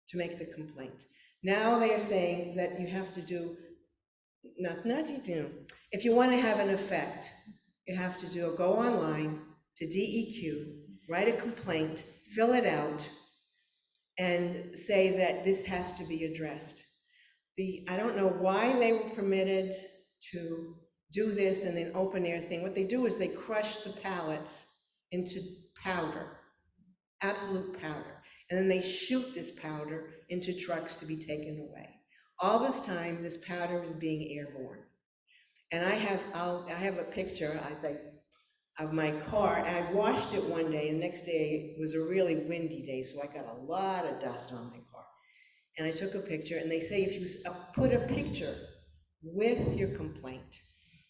to make the complaint. Now they are saying that you have to do, if you want to have an effect, you have to go online to DEQ, write a complaint, fill it out, and say that this has to be addressed. I don't know why they were permitted to do this in an open air thing. What they do is they crush the pallets into powder, absolute powder. And then they shoot this powder into trucks to be taken away. All this time, this powder is being airborne. And I have a picture, I think, of my car. And I washed it one day, and the next day it was a really windy day, so I got a lot of dust on my car. And I took a picture, and they say if you put a picture with your complaint,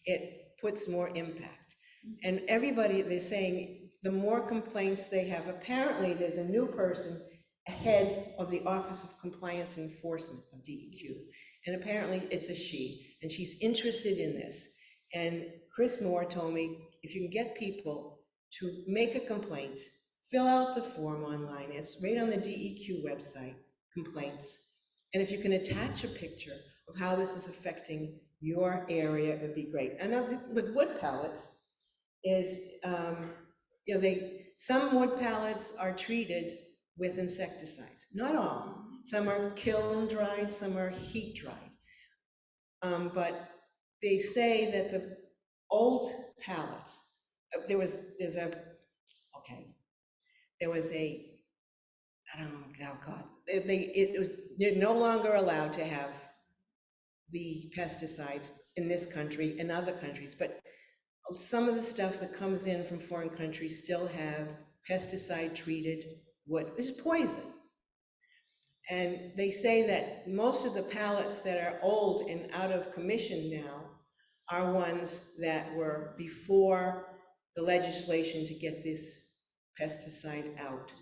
it puts more impact. And everybody, they're saying the more complaints they have, apparently there's a new person head of the Office of Compliance and Enforcement of DEQ. And apparently it's a she, and she's interested in this. And Chris Moore told me, if you can get people to make a complaint, fill out the form online, it's right on the DEQ website, complaints. And if you can attach a picture of how this is affecting your area, it would be great. And with wood pallets is, some wood pallets are treated with insecticides. Not all. Some are kiln dried, some are heat dried. But they say that the old pallets, there was they're no longer allowed to have the pesticides in this country and other countries, but some of the stuff that comes in from foreign countries still have pesticide treated wood. This is poison. And they say that most of the pallets that are old and out of commission now are ones that were before the legislation to get this pesticide out.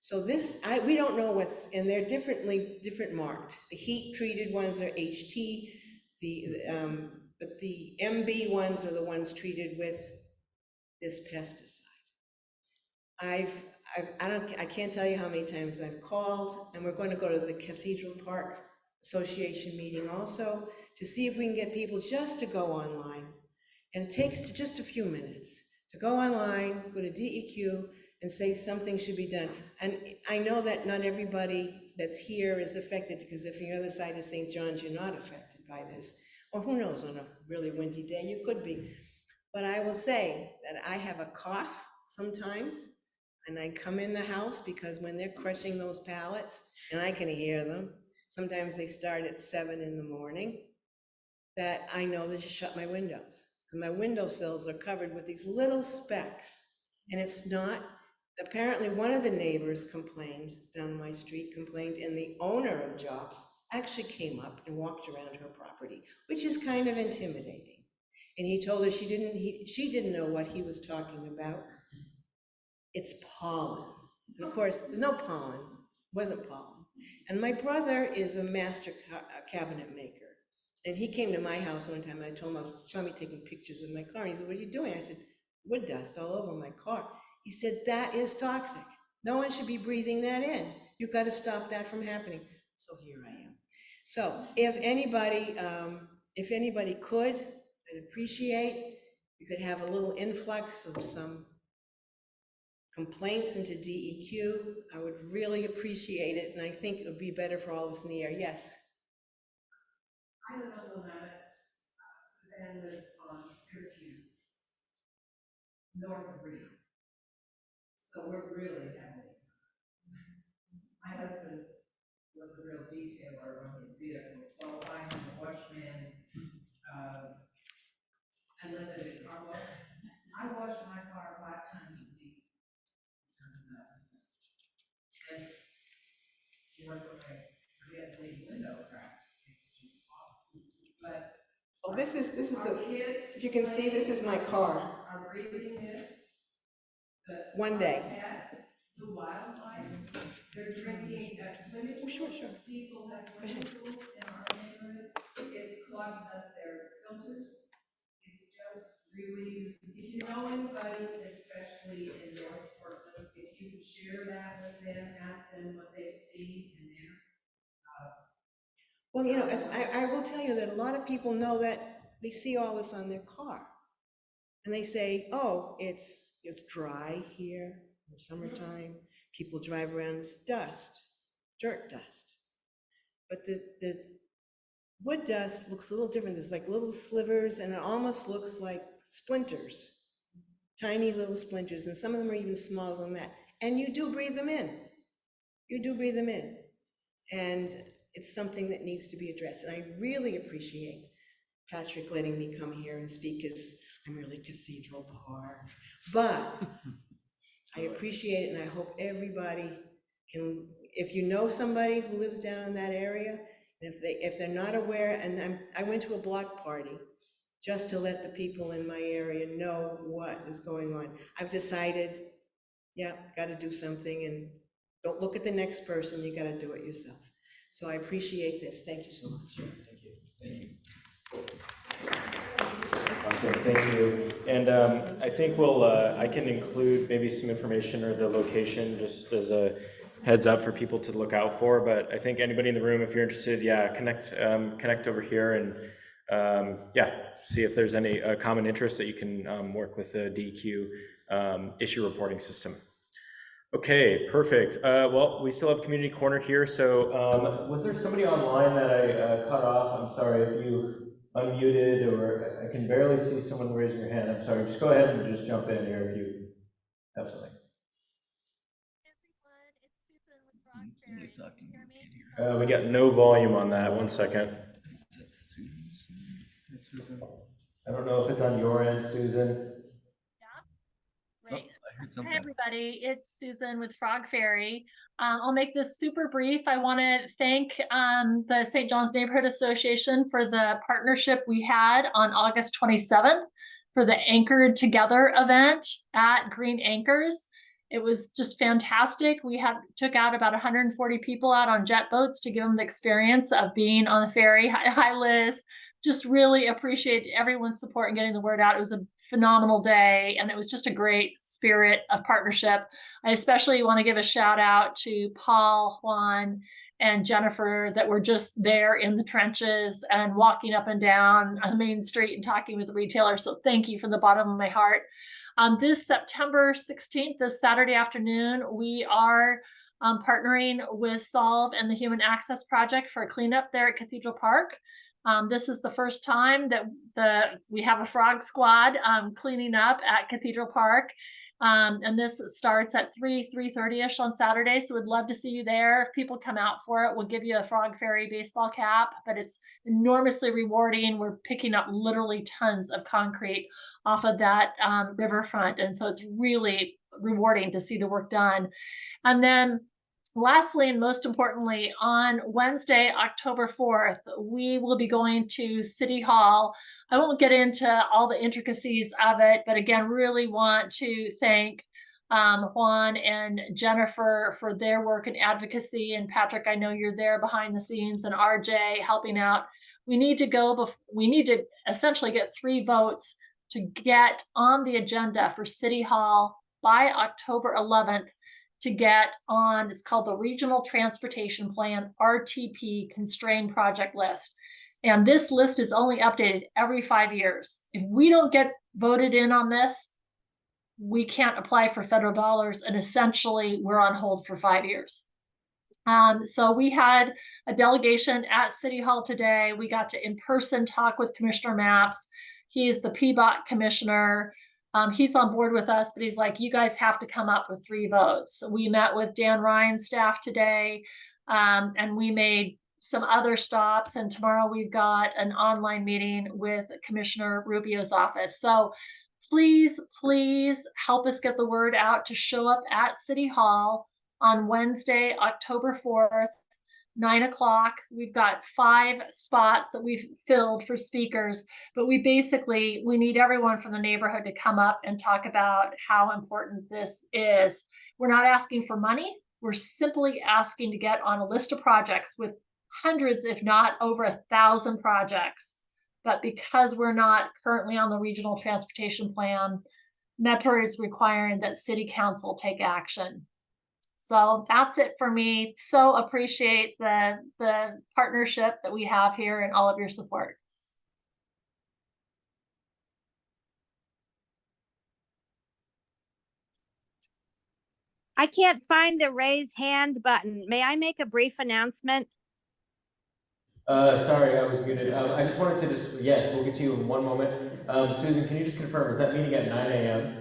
So we don't know and they're different marked. The heat treated ones are HT, but the MB ones are the ones treated with this pesticide. I can't tell you how many times I've called, and we're going to go to the Cathedral Park Association meeting also to see if we can get people just to go online. And it takes just a few minutes to go online, go to DEQ, and say something should be done. And I know that not everybody that's here is affected, because if you're on the other side of St. John's, you're not affected by this. Or who knows, on a really windy day, you could be. But I will say that I have a cough sometimes, and I come in the house because when they're crushing those pallets, and I can hear them, sometimes they start at 7 in the morning, that I know to just shut my windows. And my windowsills are covered with these little specks, and it's not apparently one of the neighbors complained, down my street complained, and the owner of Jobs actually came up and walked around her property, which is kind of intimidating. And he told her she didn't know what he was talking about. It's pollen. And of course, there's no pollen, wasn't pollen. And my brother is a master cabinet maker. And he came to my house one time, and I told him, I was showing me taking pictures of my car. And he said, "What are you doing?" I said, "Wood dust all over my car." He said, "That is toxic. No one should be breathing that in. You've got to stop that from happening." So here I am. So if anybody could, I'd appreciate, you could have a little influx of some complaints into DEQ. I would really appreciate it, and I think it would be better for all of us in the area. Yes. I live on Wilmette. Suzanne lives on Syracuse, north of Reno. So we're really heavily. My husband was a real detailer on his vehicles, so I'm a washman. I live in a car wash. I wash my car 5 times a week because of that. And you know, when I forget the window crack, it's just awful. But Oh, this is our the kids, if you can see, this is my car. are breathing this. One day. Pets, the wildlife, they're drinking at swimming pools. Sure. People have swimming pools in our neighborhood. It clogs up their filters. It's just really, if you know anybody, especially in North Portland, if you could share that with them, ask them what they see in there. Well, you know, I will tell you that a lot of people know that they see all this on their car. And they say, "Oh, it's dry here in the summertime. People drive around, it's dust, dirt dust." But the wood dust looks a little different. There's like little slivers, and it almost looks like splinters, tiny little splinters, and some of them are even smaller than that. And you do breathe them in. You do breathe them in. And it's something that needs to be addressed. And I really appreciate Patrick letting me come here and speak, as I'm really Cathedral Park. But I appreciate it, and I hope everybody can, if you know somebody who lives down in that area, and if they're not aware, and I went to a block party just to let the people in my area know what is going on. I've decided, yeah, got to do something, and don't look at the next person, you got to do it yourself. So I appreciate this. Thank you so much. Thank you. Awesome, thank you. And I think I can include maybe some information or the location just as a heads up for people to look out for. But I think anybody in the room, if you're interested, connect over here and see if there's any common interest that you can work with the DEQ issue reporting system. Okay, perfect. Well, we still have Community Corner here. So was there somebody online that I cut off? I'm sorry if you unmuted, or I can barely see someone raising your hand. I'm sorry. Just go ahead and just jump in here if you have something. Somebody's talking. Can't hear. We got no volume on that. 1 second. That's Susan. I don't know if it's on your end, Susan. Right. I heard something. Hi, everybody. It's Susan with Frog Fairy. I'll make this super brief. I want to thank the St. John's Neighborhood Association for the partnership we had on August 27th for the Anchored Together event at Green Anchors. It was just fantastic. We took out about 140 people out on jet boats to give them the experience of being on the ferry. Hi, Liz. Just really appreciate everyone's support and getting the word out. It was a phenomenal day, and it was just a great spirit of partnership. I especially want to give a shout out to Paul, Juan, and Jennifer that were just there in the trenches and walking up and down on Main Street and talking with the retailers. So thank you from the bottom of my heart. This September 16th, this Saturday afternoon, we are partnering with Solve and the Human Access Project for a cleanup there at Cathedral Park. This is the first time that we have a frog squad cleaning up at Cathedral Park. And this starts at 3:30ish on Saturday. So we'd love to see you there. If people come out for it, we'll give you a Frog Fairy baseball cap, but it's enormously rewarding. We're picking up literally tons of concrete off of that riverfront. And so it's really rewarding to see the work done. And then lastly, and most importantly, on Wednesday, October 4th, we will be going to City Hall. I won't get into all the intricacies of it, but again, really want to thank Juan and Jennifer for their work and advocacy. And Patrick, I know you're there behind the scenes, and RJ helping out. We need to we need to essentially get 3 votes to get on the agenda for City Hall by October 11th to get on, it's called the Regional Transportation Plan, RTP Constrained Project List. And this list is only updated every 5 years. If we don't get voted in on this, we can't apply for federal dollars, and essentially we're on hold for 5 years. So we had a delegation at City Hall today. We got to in person talk with Commissioner Maps. He's the PBOT commissioner. He's on board with us, but he's like, you guys have to come up with 3 votes. We met with Dan Ryan's staff today, and we made some other stops. And tomorrow we've got an online meeting with Commissioner Rubio's office. So please, please help us get the word out to show up at City Hall on Wednesday, October 4th, 9 o'clock. We've got 5 spots that we've filled for speakers, but we need everyone from the neighborhood to come up and talk about how important this is. We're not asking for money. We're simply asking to get on a list of projects with hundreds, if not over 1,000 projects. But because we're not currently on the regional transportation plan, Metro is requiring that City Council take action. So that's it for me. So appreciate the partnership that we have here and all of your support. I can't find the raise hand button. May I make a brief announcement? Sorry, I was muted. I just wanted to yes, we'll get to you in one moment. Susan, can you just confirm, is that meeting at 9 a.m.?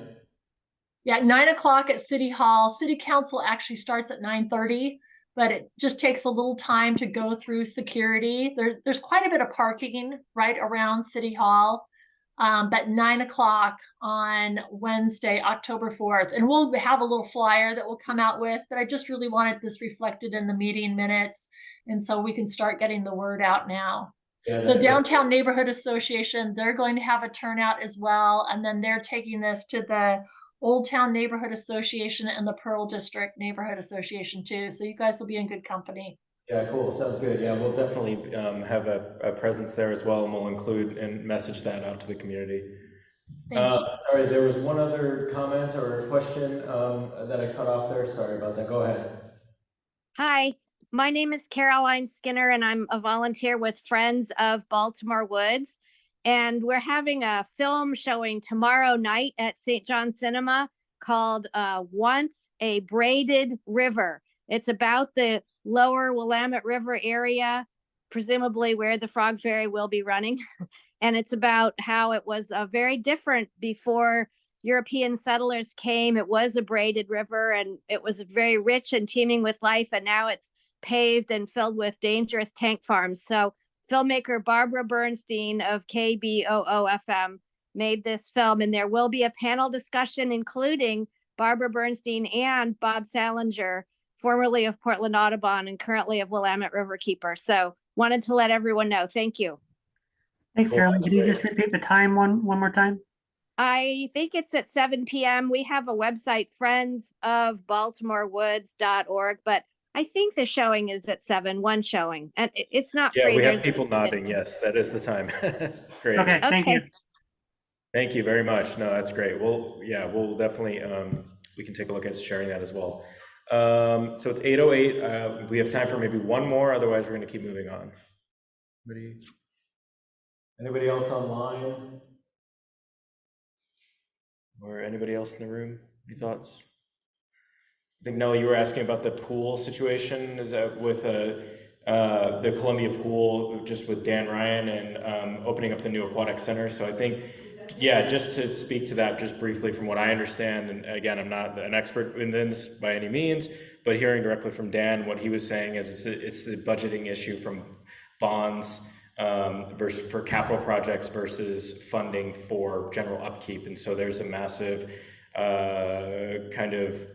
Yeah, 9 o'clock at City Hall. City Council actually starts at 9:30, but it just takes a little time to go through security. There's quite a bit of parking right around City Hall, but 9 o'clock on Wednesday, October 4th. And we'll have a little flyer that we'll come out with, but I just really wanted this reflected in the meeting minutes, and so we can start getting the word out now. Yeah, the Downtown Neighborhood Association, they're going to have a turnout as well, and then they're taking this to the Old Town Neighborhood Association and the Pearl District Neighborhood Association too. So you guys will be in good company. Yeah, cool. Sounds good. Yeah, we'll definitely have a presence there as well, and we'll include and message that out to the community. Sorry, there was one other comment or question that I cut off there. Sorry about that. Go ahead. Hi, my name is Caroline Skinner, and I'm a volunteer with Friends of Baltimore Woods. And we're having a film showing tomorrow night at St. John Cinema called Once a Braided River. It's about the lower Willamette River area, presumably where the Frog Ferry will be running. And it's about how it was very different before European settlers came. It was a braided river, and it was very rich and teeming with life. And now it's paved and filled with dangerous tank farms. So filmmaker Barbara Bernstein of KBOO-FM made this film, and there will be a panel discussion including Barbara Bernstein and Bob Salinger, formerly of Portland Audubon and currently of Willamette Riverkeeper. So wanted to let everyone know. Thank you. Thanks, Caroline. Can you just repeat the time one more time? I think it's at 7 p.m. We have a website, friendsofbaltimorewoods.org, but I think the showing is at 7, one showing, and it's not free. Yeah, we have people nodding. Yes, that is the time. Great. Okay, thank you. Thank you very much. No, that's great. We'll definitely, we can take a look at sharing that as well. So it's 8:08. We have time for maybe one more, otherwise we're going to keep moving on. Anybody else online? Or anybody else in the room? Any thoughts? I think, Nellie, you were asking about the pool situation. Is that with the Columbia pool, just with Dan Ryan and opening up the new aquatic center? So I think, yeah, just to speak to that just briefly from what I understand, and again, I'm not an expert in this by any means, but hearing directly from Dan, what he was saying is it's the budgeting issue from bonds versus for capital projects versus funding for general upkeep. And so there's a massive kind of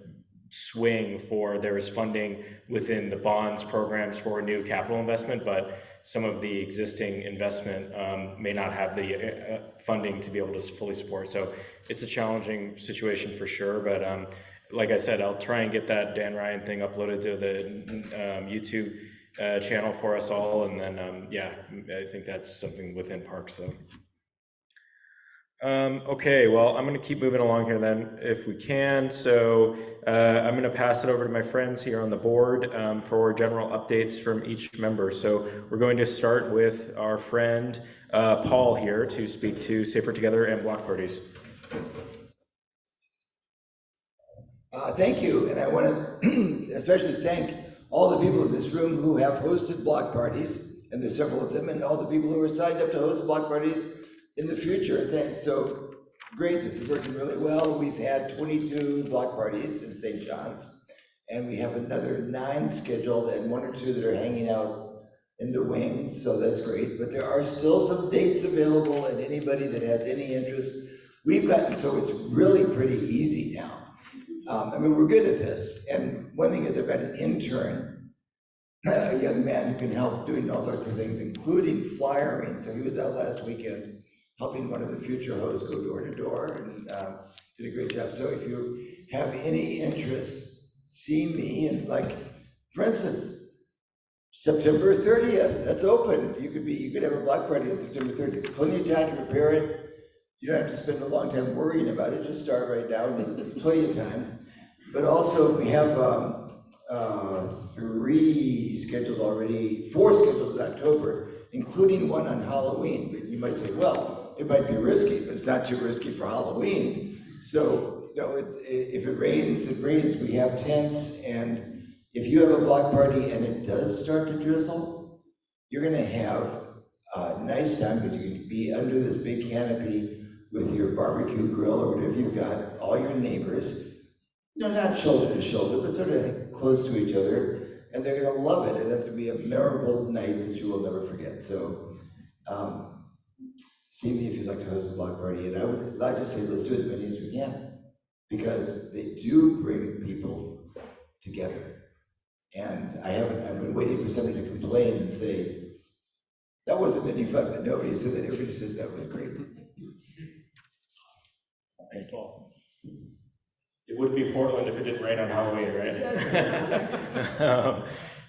swing for there is funding within the bonds programs for new capital investment, but some of the existing investment may not have the funding to be able to fully support. So it's a challenging situation for sure, but like I said, I'll try and get that Dan Ryan thing uploaded to the YouTube channel for us all, and then yeah, I think that's something within Parks. So okay, well, I'm going to keep moving along here then, if we can. So I'm going to pass it over to my friends here on the board for general updates from each member. So we're going to start with our friend Paul here to speak to Safer Together and block parties. Thank you, and I want to especially thank all the people in this room who have hosted block parties, and there's several of them, and all the people who are signed up to host block parties in the future. Thanks. So great, this is working really well. We've had 22 block parties in St. John's, and we have another 9 scheduled and 1 or 2 that are hanging out in the wings, so that's great. But there are still some dates available, and anybody that has any interest, we've gotten so it's really pretty easy now. I mean, we're good at this. And one thing is I've got an intern, a young man who can help doing all sorts of things, including flyering. So he was out last weekend helping one of the future hosts go door to door and did a great job. So if you have any interest, see me. And like, for instance, September 30th, that's open. You could have a block party on September 30th. Plenty of time to prepare it. You don't have to spend a long time worrying about it. Just start right now. There's plenty of time. But also we have 3 scheduled already, 4 scheduled in October, including one on Halloween. But you might say, well, it might be risky, but it's not too risky for Halloween. So, you know, if it rains, it rains. We have tents, and if you have a block party and it does start to drizzle, you're gonna have a nice time because you can be under this big canopy with your barbecue grill or whatever you've got, all your neighbors, you know, not shoulder to shoulder, but sort of close to each other, and they're gonna love it, and that's gonna be a memorable night that you will never forget. So, see me if you'd like to host a block party, and I would like to say let's do as many as we can, because they do bring people together. And I've been waiting for somebody to complain and say, that wasn't any fun, but nobody said that. Everybody says that was great. Thanks, Paul. It would be Portland if it didn't rain on Halloween, right?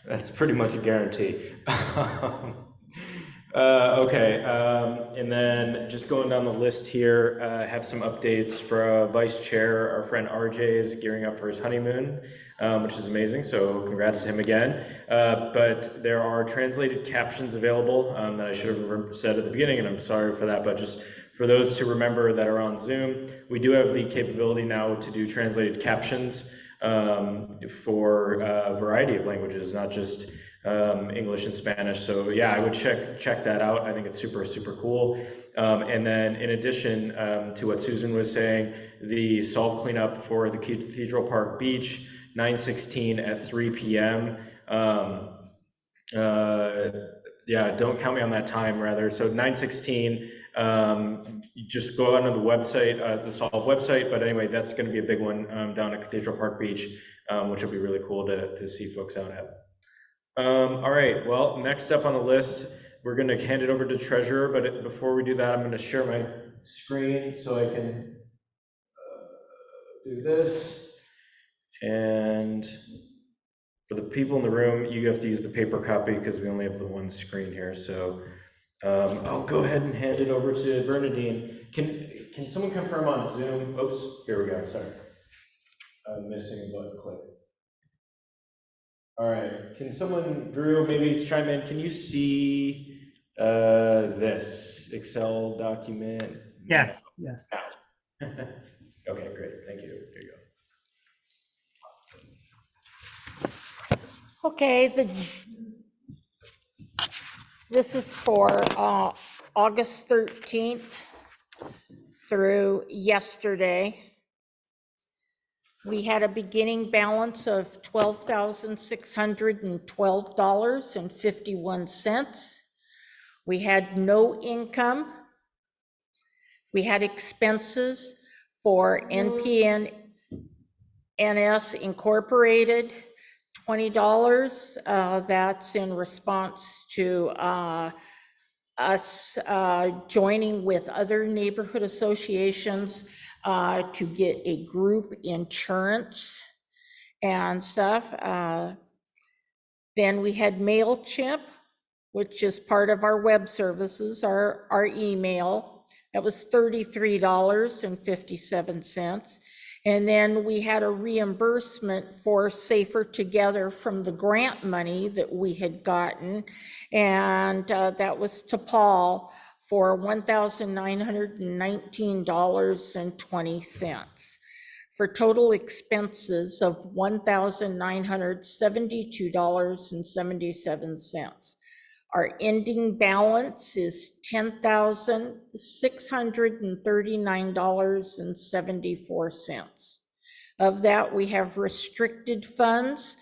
That's pretty much a guarantee. Okay, and then just going down the list here, have some updates for Vice Chair. Our friend RJ is gearing up for his honeymoon, which is amazing, so congrats to him again. But there are translated captions available that I should have said at the beginning, and I'm sorry for that, but just for those to remember that are on Zoom, we do have the capability now to do translated captions for a variety of languages, not just English and Spanish. So yeah, I would check that out. I think it's super, super cool. And then in addition to what Susan was saying, the solve cleanup for the Cathedral Park Beach, 9/16 at 3 p.m. Yeah, don't count me on that time, rather. So 9/16, you just go onto the website, the Solve website. But anyway, that's going to be a big one down at Cathedral Park Beach, which will be really cool to see folks out at. All right, well, next up on the list, we're going to hand it over to Treasurer. But before we do that, I'm going to share my screen so I can do this. And for the people in the room, you have to use the paper copy because we only have the one screen here. So I'll go ahead and hand it over to Bernadine. Can someone confirm on Zoom? Oops, here we go, sorry. I'm missing a button click. All right, can someone, Drew, maybe chime in? Can you see this Excel document? Yes, yes. Okay, great, thank you. There you go. Okay, this is for August 13th through yesterday. We had a beginning balance of $12,612.51. We had no income. We had expenses for NPNS Incorporated, $20. That's in response to us joining with other neighborhood associations to get a group insurance and stuff. Then we had MailChimp, which is part of our web services, our email. That was $33.57. And then we had a reimbursement for Safer Together from the grant money that we had gotten. And that was to Paul for $1,919.20 for total expenses of $1,972.77. Our ending balance is $10,639.74. Of that, we have restricted funds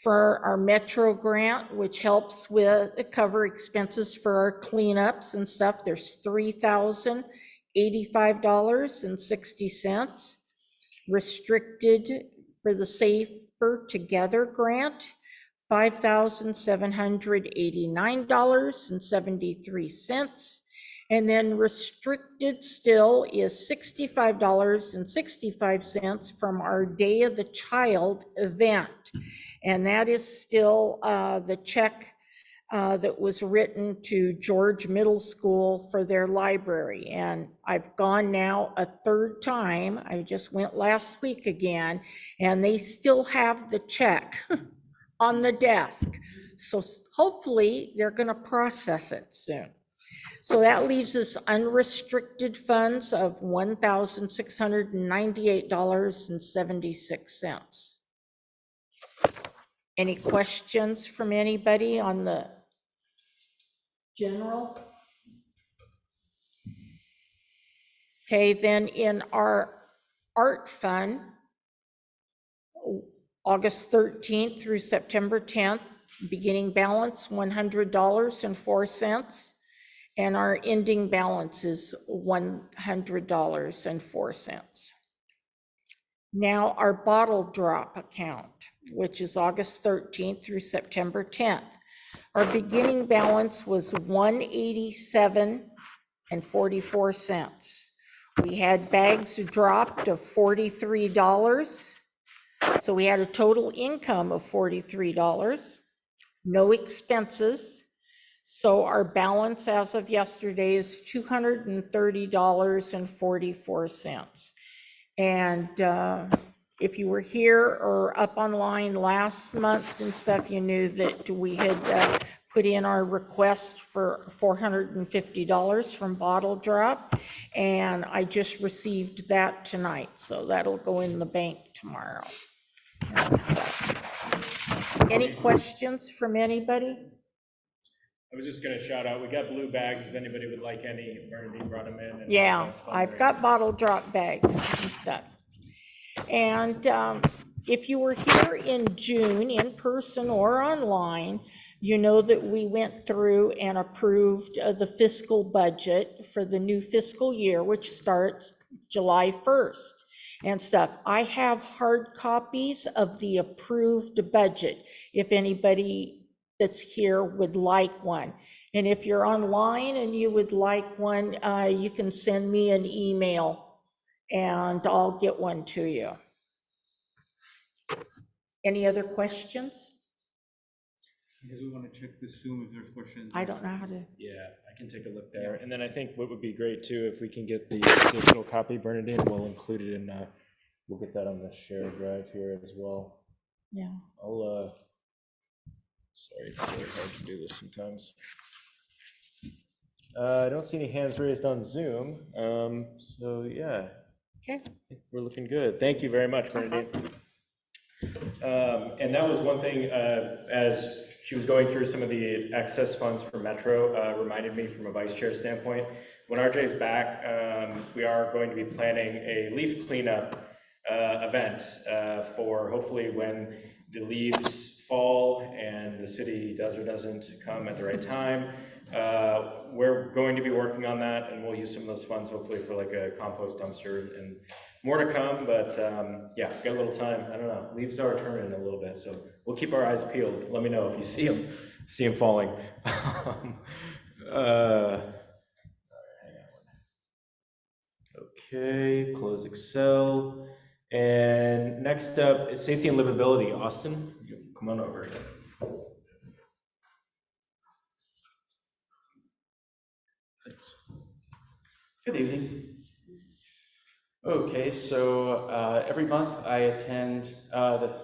for our Metro grant, which helps with cover expenses for our cleanups and stuff. There's $3,085.60. Restricted for the Safer Together grant, $5,789.73. And then restricted still is $65.65 from our Day of the Child event. And that is still the check that was written to George Middle School for their library. And I've gone now a third time. I just went last week again, and they still have the check on the desk. So hopefully they're going to process it soon. So that leaves us unrestricted funds of $1,698.76. Any questions from anybody on the general? Okay, then in our art fund, August 13th through September 10th, beginning balance $100.04, and our ending balance is $100.04. Now our bottle drop account, which is August 13th through September 10th. Our beginning balance was $187.44. We had bags dropped of $43. So we had a total income of $43, no expenses. So our balance as of yesterday is $230.44. And if you were here or up online last month and stuff, you knew that we had put in our request for $450 from Bottle Drop, and I just received that tonight, so that'll go in the bank tomorrow. Any questions from anybody? I was just gonna shout out, we got blue bags, if anybody would like any, Bernadine brought them in. And Yeah, I've got Bottle Drop bags and stuff. And if you were here in June, in person or online, you know that we went through and approved the fiscal budget for the new fiscal year, which starts July 1st and stuff. I have hard copies of the approved budget if anybody that's here would like one. And if you're online and you would like one, you can send me an email and I'll get one to you. Any other questions? Because we want to check the Zoom if there's questions. I don't know how to. Yeah, I can take a look there. And then I think what would be great too, if we can get the digital copy, Bernadine, we'll include it in, we'll get that on the shared drive here as well. Yeah. I'll, sorry, it's really hard to do this sometimes. I don't see any hands raised on Zoom. So yeah. Okay. We're looking good. Thank you very much, Bernadine. And that was one thing, as she was going through some of the excess funds for Metro, reminded me from a vice chair standpoint. When RJ's back, we are going to be planning a leaf cleanup event for hopefully when the leaves fall and the city does or doesn't come at the right time. We're going to be working on that, and we'll use some of those funds hopefully for like a compost dumpster and more to come, but yeah, got a little time. I don't know. Leaves are turning a little bit, so we'll keep our eyes peeled. Let me know if you see them falling. Okay, close Excel. And next up is safety and livability. Austin, come on over. Thanks. Good evening. Okay, so every month I attend the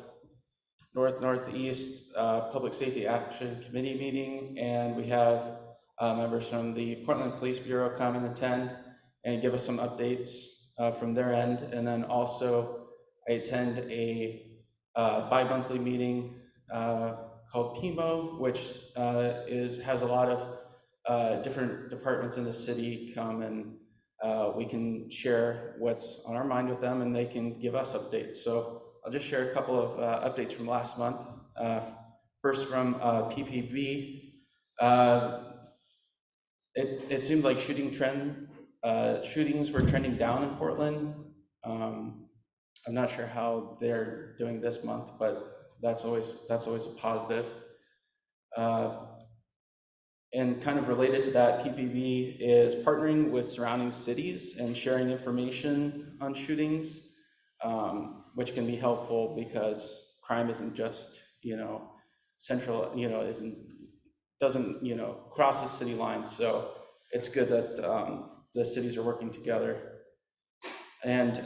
Northeast Public Safety Action Committee meeting, and we have members from the Portland Police Bureau come and attend and give us some updates from their end. And then also I attend a bi-monthly meeting called PMO, which has a lot of different departments in the city come, and we can share what's on our mind with them, and they can give us updates. So I'll just share a couple of updates from last month. First from PPB. It seemed like shootings were trending down in Portland. I'm not sure how they're doing this month, but that's always a positive. And kind of related to that, PPB is partnering with surrounding cities and sharing information on shootings, which can be helpful because crime isn't just, central, doesn't, cross the city lines. So it's good that the cities are working together. And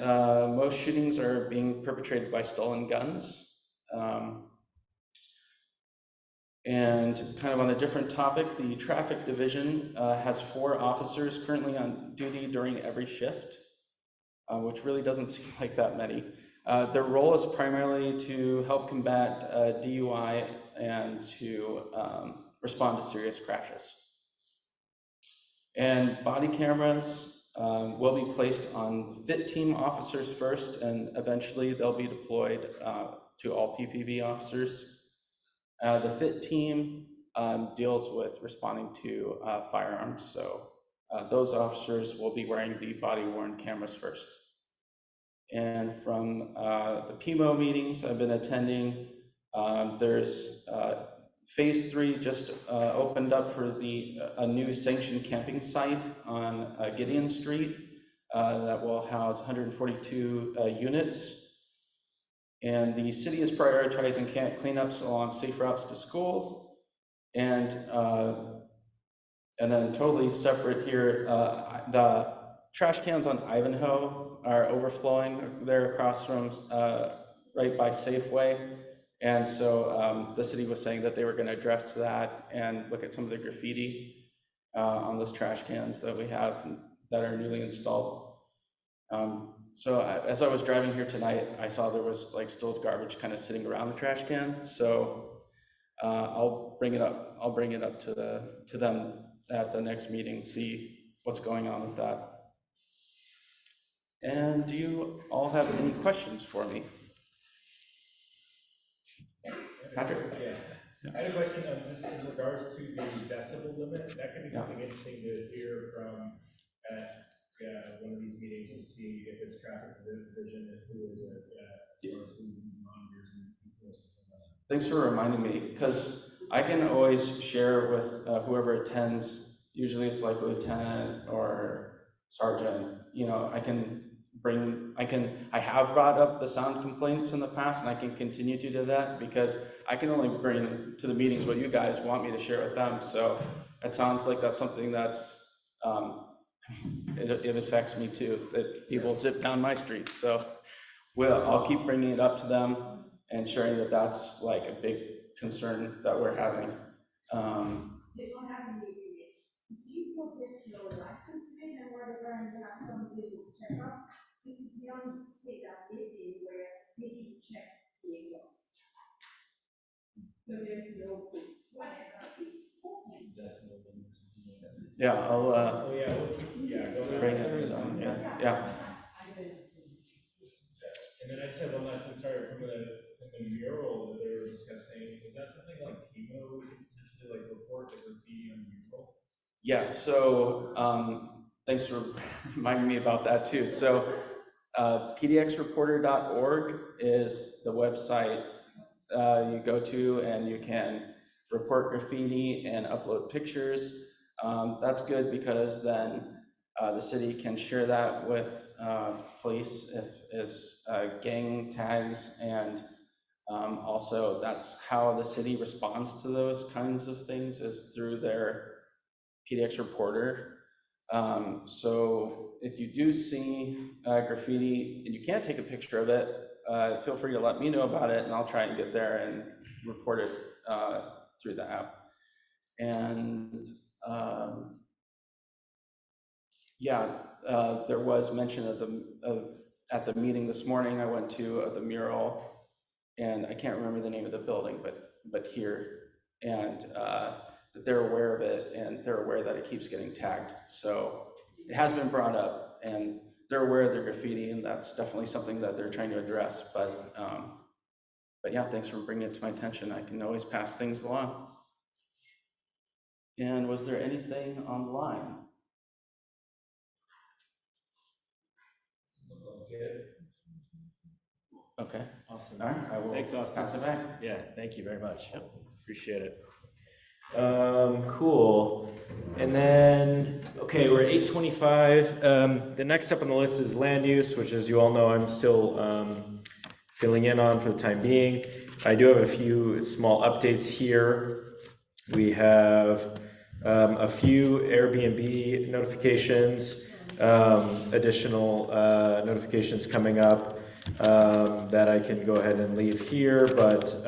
most shootings are being perpetrated by stolen guns. And kind of on a different topic, the traffic division has 4 officers currently on duty during every shift, which really doesn't seem like that many. Their role is primarily to help combat DUI and to respond to serious crashes. And body cameras will be placed on FIT team officers first, and eventually they'll be deployed to all PPB officers. The FIT team deals with responding to firearms, so those officers will be wearing the body-worn cameras first. And from the PMO meetings I've been attending, there's phase 3 just opened up for a new sanctioned camping site on Gideon Street that will house 142 units. And the city is prioritizing camp cleanups along safe routes to schools. And then totally separate here, the trash cans on Ivanhoe are overflowing there across from right by Safeway. And so the city was saying that they were going to address that and look at some of the graffiti on those trash cans that we have that are newly installed. So as I was driving here tonight, I saw there was like still garbage kind of sitting around the trash can. So I'll bring it up to them at the next meeting, see what's going on with that. And do you all have any questions for me? Patrick? Yeah. I had a question just in regards to the decibel limit. That could be something interesting to hear from at one of these meetings to see if it's traffic division and who is it, as far as who monitors and enforces that. Thanks for reminding me, because I can always share with whoever attends. Usually it's like lieutenant or sergeant. I have brought up the sound complaints in the past, and I can continue to do that because I can only bring to the meetings what you guys want me to share with them. So it sounds like that's something that's it affects me too, that people zip down my street. So I'll keep bringing it up to them and sharing that that's like a big concern that we're having. They don't have any limits. If you forget your license plate and whatever, and you have somebody to check up, this is the only state I live in where they can check the exhaust. Because there's no whatever is. Yeah, I'll go bring it to them. Yeah. And then I just have one last thing, sorry, from the mural that they were discussing. Is that something like PMO could potentially like report the graffiti on the mural? Yeah, so thanks for reminding me about that too. So pdxreporter.org is the website you go to, and you can report graffiti and upload pictures. That's good because then the city can share that with police if is gang tags, and also that's how the city responds to those kinds of things, is through their PDX reporter. So if you do see graffiti and you can't take a picture of it, feel free to let me know about it, and I'll try and get there and report it through the app. And there was mention at the meeting this morning I went to of the mural, and I can't remember the name of the building, but here, and that they're aware of it, and they're aware that it keeps getting tagged. So it has been brought up, and they're aware of their graffiti, and that's definitely something that they're trying to address. But yeah, thanks for bringing it to my attention. I can always pass things along. And was there anything online? Okay. Awesome. All right, I will Thanks, Austin. pass it back. Yeah, thank you very much. Appreciate it. Cool. And then, okay, we're at 8:25. The next up on the list is land use, which, as you all know, I'm still filling in on for the time being. I do have a few small updates here. We have a few Airbnb notifications, additional notifications coming up that I can go ahead and leave here, but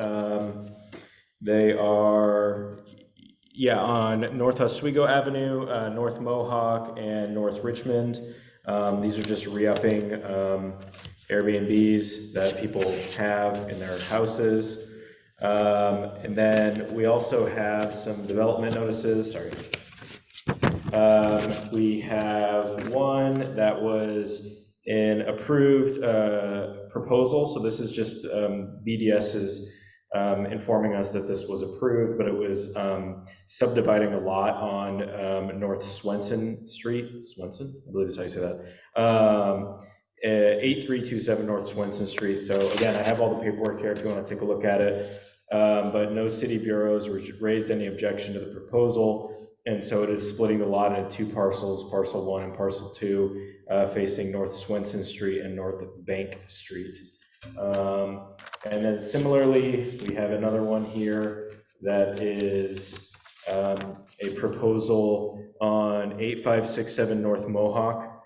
they are, on North Oswego Avenue, North Mohawk, and North Richmond. These are just re-upping Airbnbs that people have in their houses. And then we also have some development notices, we have one that was an approved proposal. So this is just BDS is informing us that this was approved, but it was subdividing a lot on North Swenson Street. Swenson? I believe that's how you say that. 8327 North Swenson Street. So again, I have all the paperwork here if you want to take a look at it. But no city bureaus raised any objection to the proposal. And so it is splitting the lot into two parcels, parcel 1 and parcel 2, facing North Swenson Street and North Bank Street. And then similarly, we have another one here that is a proposal on 8567 North Mohawk,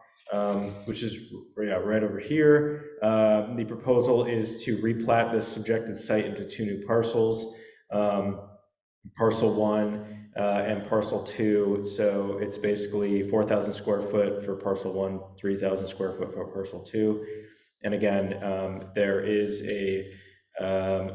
which is right over here. The proposal is to replat this subjected site into two new parcels, parcel 1 and parcel 2. So it's basically 4,000 square foot for parcel 1, 3,000 square foot for parcel 2. And again, there is a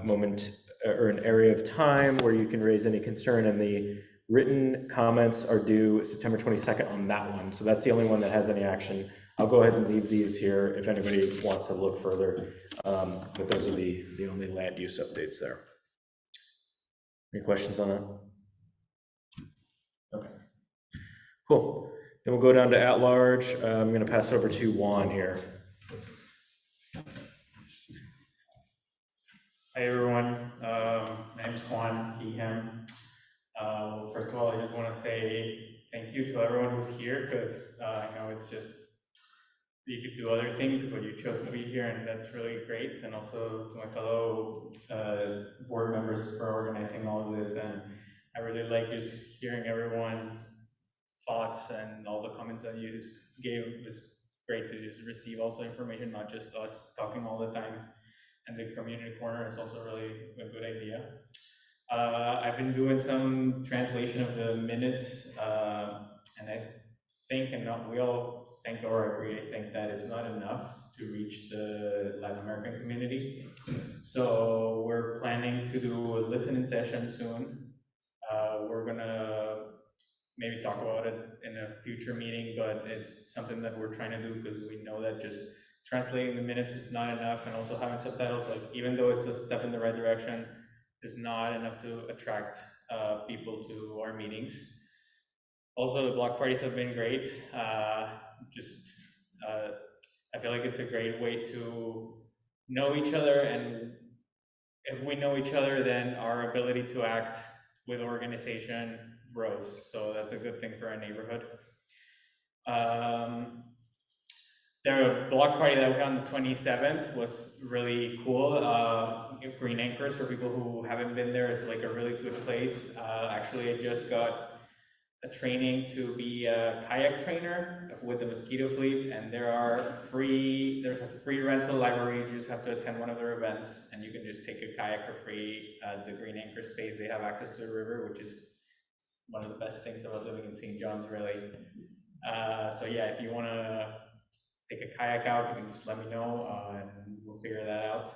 moment or an area of time where you can raise any concern, and the written comments are due September 22nd on that one. So that's the only one that has any action. I'll go ahead and leave these here if anybody wants to look further, but those are the only land use updates there. Any questions on that? Okay, cool. Then we'll go down to at-large. I'm going to pass it over to Juan here. Hi everyone, my name is Juan, he, him. First of all, I just want to say thank you to everyone who's here, because I know it's just, you could do other things, but you chose to be here, and that's really great. And also to my fellow board members for organizing all of this. And I really like just hearing everyone's thoughts and all the comments that you just gave. It's great to just receive also information, not just us talking all the time. And the community corner is also really a good idea. I've been doing some translation of the minutes, and I think, and not, we all think or agree, I think that is not enough to reach the Latin American community. So we're planning to do a listening session soon. We're gonna maybe talk about it in a future meeting, but it's something that we're trying to do because we know that just translating the minutes is not enough, and also having subtitles, like, even though it's a step in the right direction, is not enough to attract people to our meetings. Also, the block parties have been great. I feel like it's a great way to know each other, and if we know each other, then our ability to act with organization grows. So that's a good thing for our neighborhood. The block party that we had on the 27th was really cool. Green Anchors, for people who haven't been there, is like a really good place. Actually, I just got a training to be a kayak trainer with the mosquito fleet, and there's a free rental library. You just have to attend one of their events, and you can just take a kayak for free. The Green Anchor space, they have access to the river, which is one of the best things about living in St. John's, really. So yeah, if you want to take a kayak out, you can just let me know, and we'll figure that out.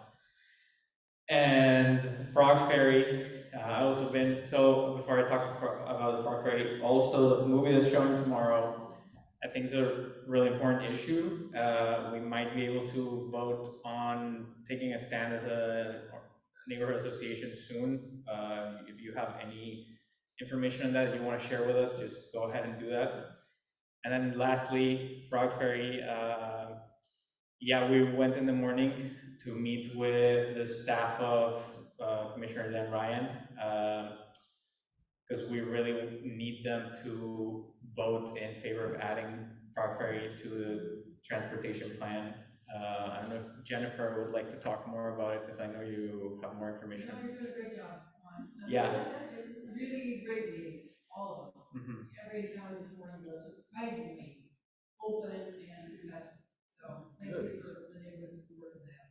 And Frog Ferry, I also been, so before I talk about the Frog Ferry, also the movie that's showing tomorrow, I think is a really important issue. We might be able to vote on taking a stand as a neighborhood association soon. If you have any information on that you want to share with us, just go ahead and do that. And then lastly, Frog Ferry, yeah, we went in the morning to meet with the staff of Commissioner Dan Ryan, because we really need them to vote in favor of adding Frog Ferry to the transportation plan. I don't know if Jennifer would like to talk more about it, because I know you have more information. No, you're doing a great job. Yeah. Really great meeting, all of them. Mhm. Every encounter this morning was surprisingly open and successful. So thank you for the neighborhood's work with that.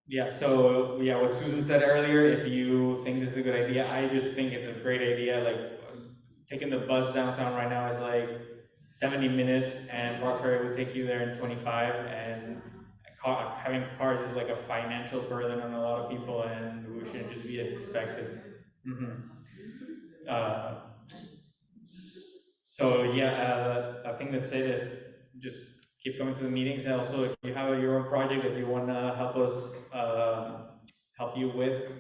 Yeah, so yeah, what Susan said earlier, if you think this is a good idea, I just think it's a great idea. Like taking the bus downtown right now is like 70 minutes, and Frog Ferry will take you there in 25. And having cars is like a financial burden on a lot of people, and we shouldn't just be expected. So yeah, I think that's it. If just keep coming to the meetings, and also if you have your own project that you want to help us help you with,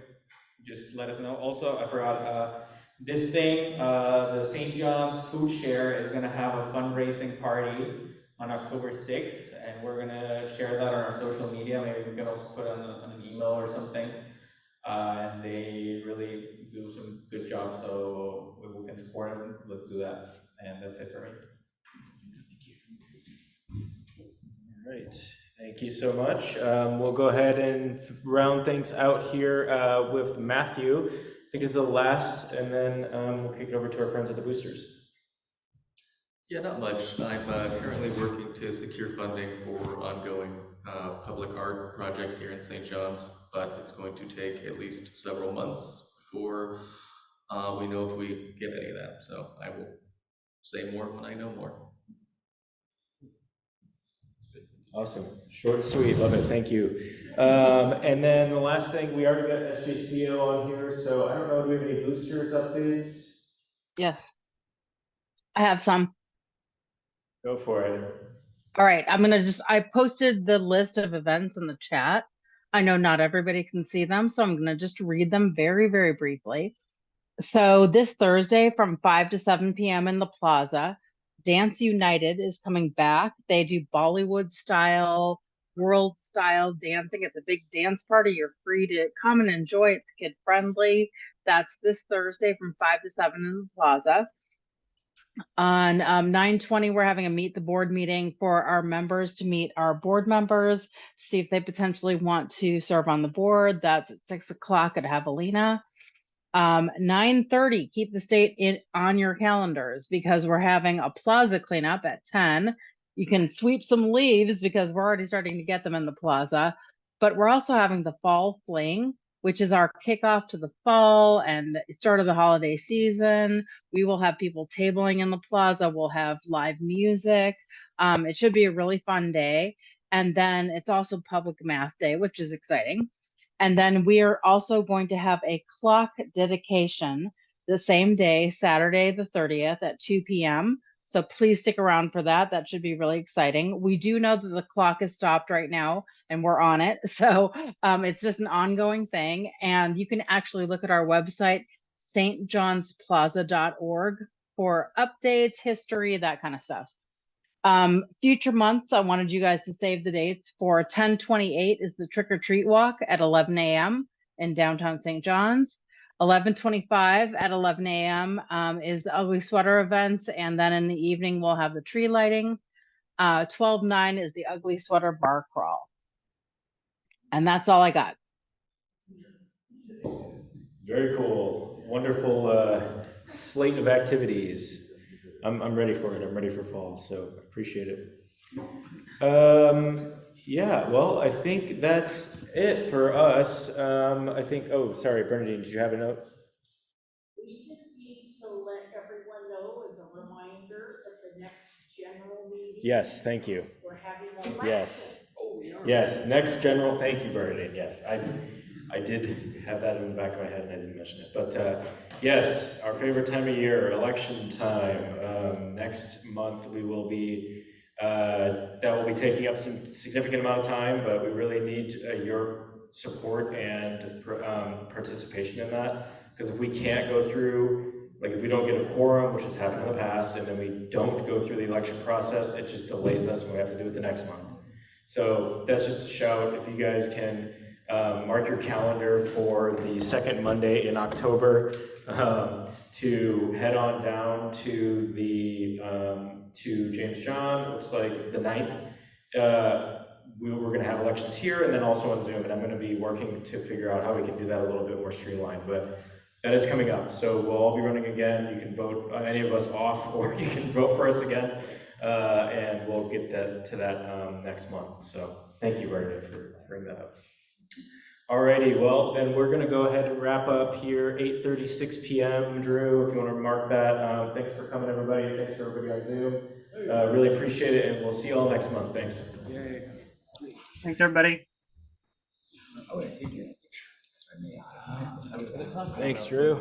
just let us know. Also, I forgot this thing. The St. John's Food Share is going to have a fundraising party on October 6th, and we're going to share that on our social media. Maybe we can also put it on an email or something. And they really do some good job, so we can support them. Let's do that. And that's it for me. Thank you. All right. Thank you so much. We'll go ahead and round things out here with Matthew. I think is the last, and then we'll kick it over to our friends at the Boosters. Yeah, not much. I'm currently working to secure funding for ongoing public art projects here in St. John's, but it's going to take at least several months before we know if we get any of that. So I will say more when I know more. Awesome. Short and sweet. Love it. Thank you. And then the last thing, we already got SJCO on here, so I don't know, do we have any Boosters updates? Yes, I have some. Go for it. All right, I posted the list of events in the chat. I know not everybody can see them, so I'm gonna just read them very, very briefly. So this Thursday from 5 to 7 p.m. in the plaza, Dance United is coming back. They do Bollywood style, world style dancing. It's a big dance party. You're free to come and enjoy. It's kid friendly. That's this Thursday from 5 to 7 in the plaza. On 9/20, we're having a meet the board meeting for our members to meet our board members, see if they potentially want to serve on the board. That's at 6 o'clock at Javelina. 9:30, keep the state on your calendars because we're having a plaza cleanup at 10. You can sweep some leaves because we're already starting to get them in the plaza, but we're also having the fall fling, which is our kickoff to the fall and start of the holiday season. We will have people tabling in the plaza. We'll have live music. It should be a really fun day. And then it's also Public Math Day, which is exciting. And then we are also going to have a clock dedication the same day, Saturday the 30th at 2 p.m. So please stick around for that. That should be really exciting. We do know that the clock is stopped right now and we're on it. So it's just an ongoing thing. And you can actually look at our website, stjohnsplaza.org, for updates, history, that kind of stuff. Future months, I wanted you guys to save the dates. For 10/28 is the trick or treat walk at 11 a.m. in downtown St. John's. 11/25 at 11 a.m. Is the Ugly Sweater events, and then in the evening we'll have the tree lighting. 12/9 is the Ugly Sweater bar crawl. And that's all I got. Very cool. Wonderful slate of activities. I'm ready for it. I'm ready for fall, so appreciate it. Yeah, well, I think that's it for us. I think, oh, sorry, Bernadine, did you have a note? We just need to let everyone know as a reminder at the next general meeting. Yes, thank you. We're having elections. Yes. Yes, next general, thank you, Bernadine. Yes, I did have that in the back of my head and I didn't mention it. But yes, our favorite time of year, election time. Next month we will be, that will be taking up some significant amount of time, but we really need your support and participation in that. Because if we can't go through, like if we don't get a quorum, which has happened in the past, and then we don't go through the election process, it just delays us and we have to do it the next month. So that's just a shout. If you guys can mark your calendar for the second Monday in October to head on down to the to James John. Looks like the 9th. We're going to have elections here and then also on Zoom, and I'm going to be working to figure out how we can do that a little bit more streamlined. But that is coming up, so we'll all be running again. You can vote any of us off, or you can vote for us again. And we'll get to that next month. So thank you, Bernadette, for bringing that up. Alrighty, well, then we're gonna go ahead and wrap up here, 8:36 p.m. Drew, if you wanna mark that. Thanks for coming, everybody. Thanks for everybody on Zoom. Really appreciate it, and we'll see you all next month. Thanks. Yay. Thanks, everybody. Thanks, Drew.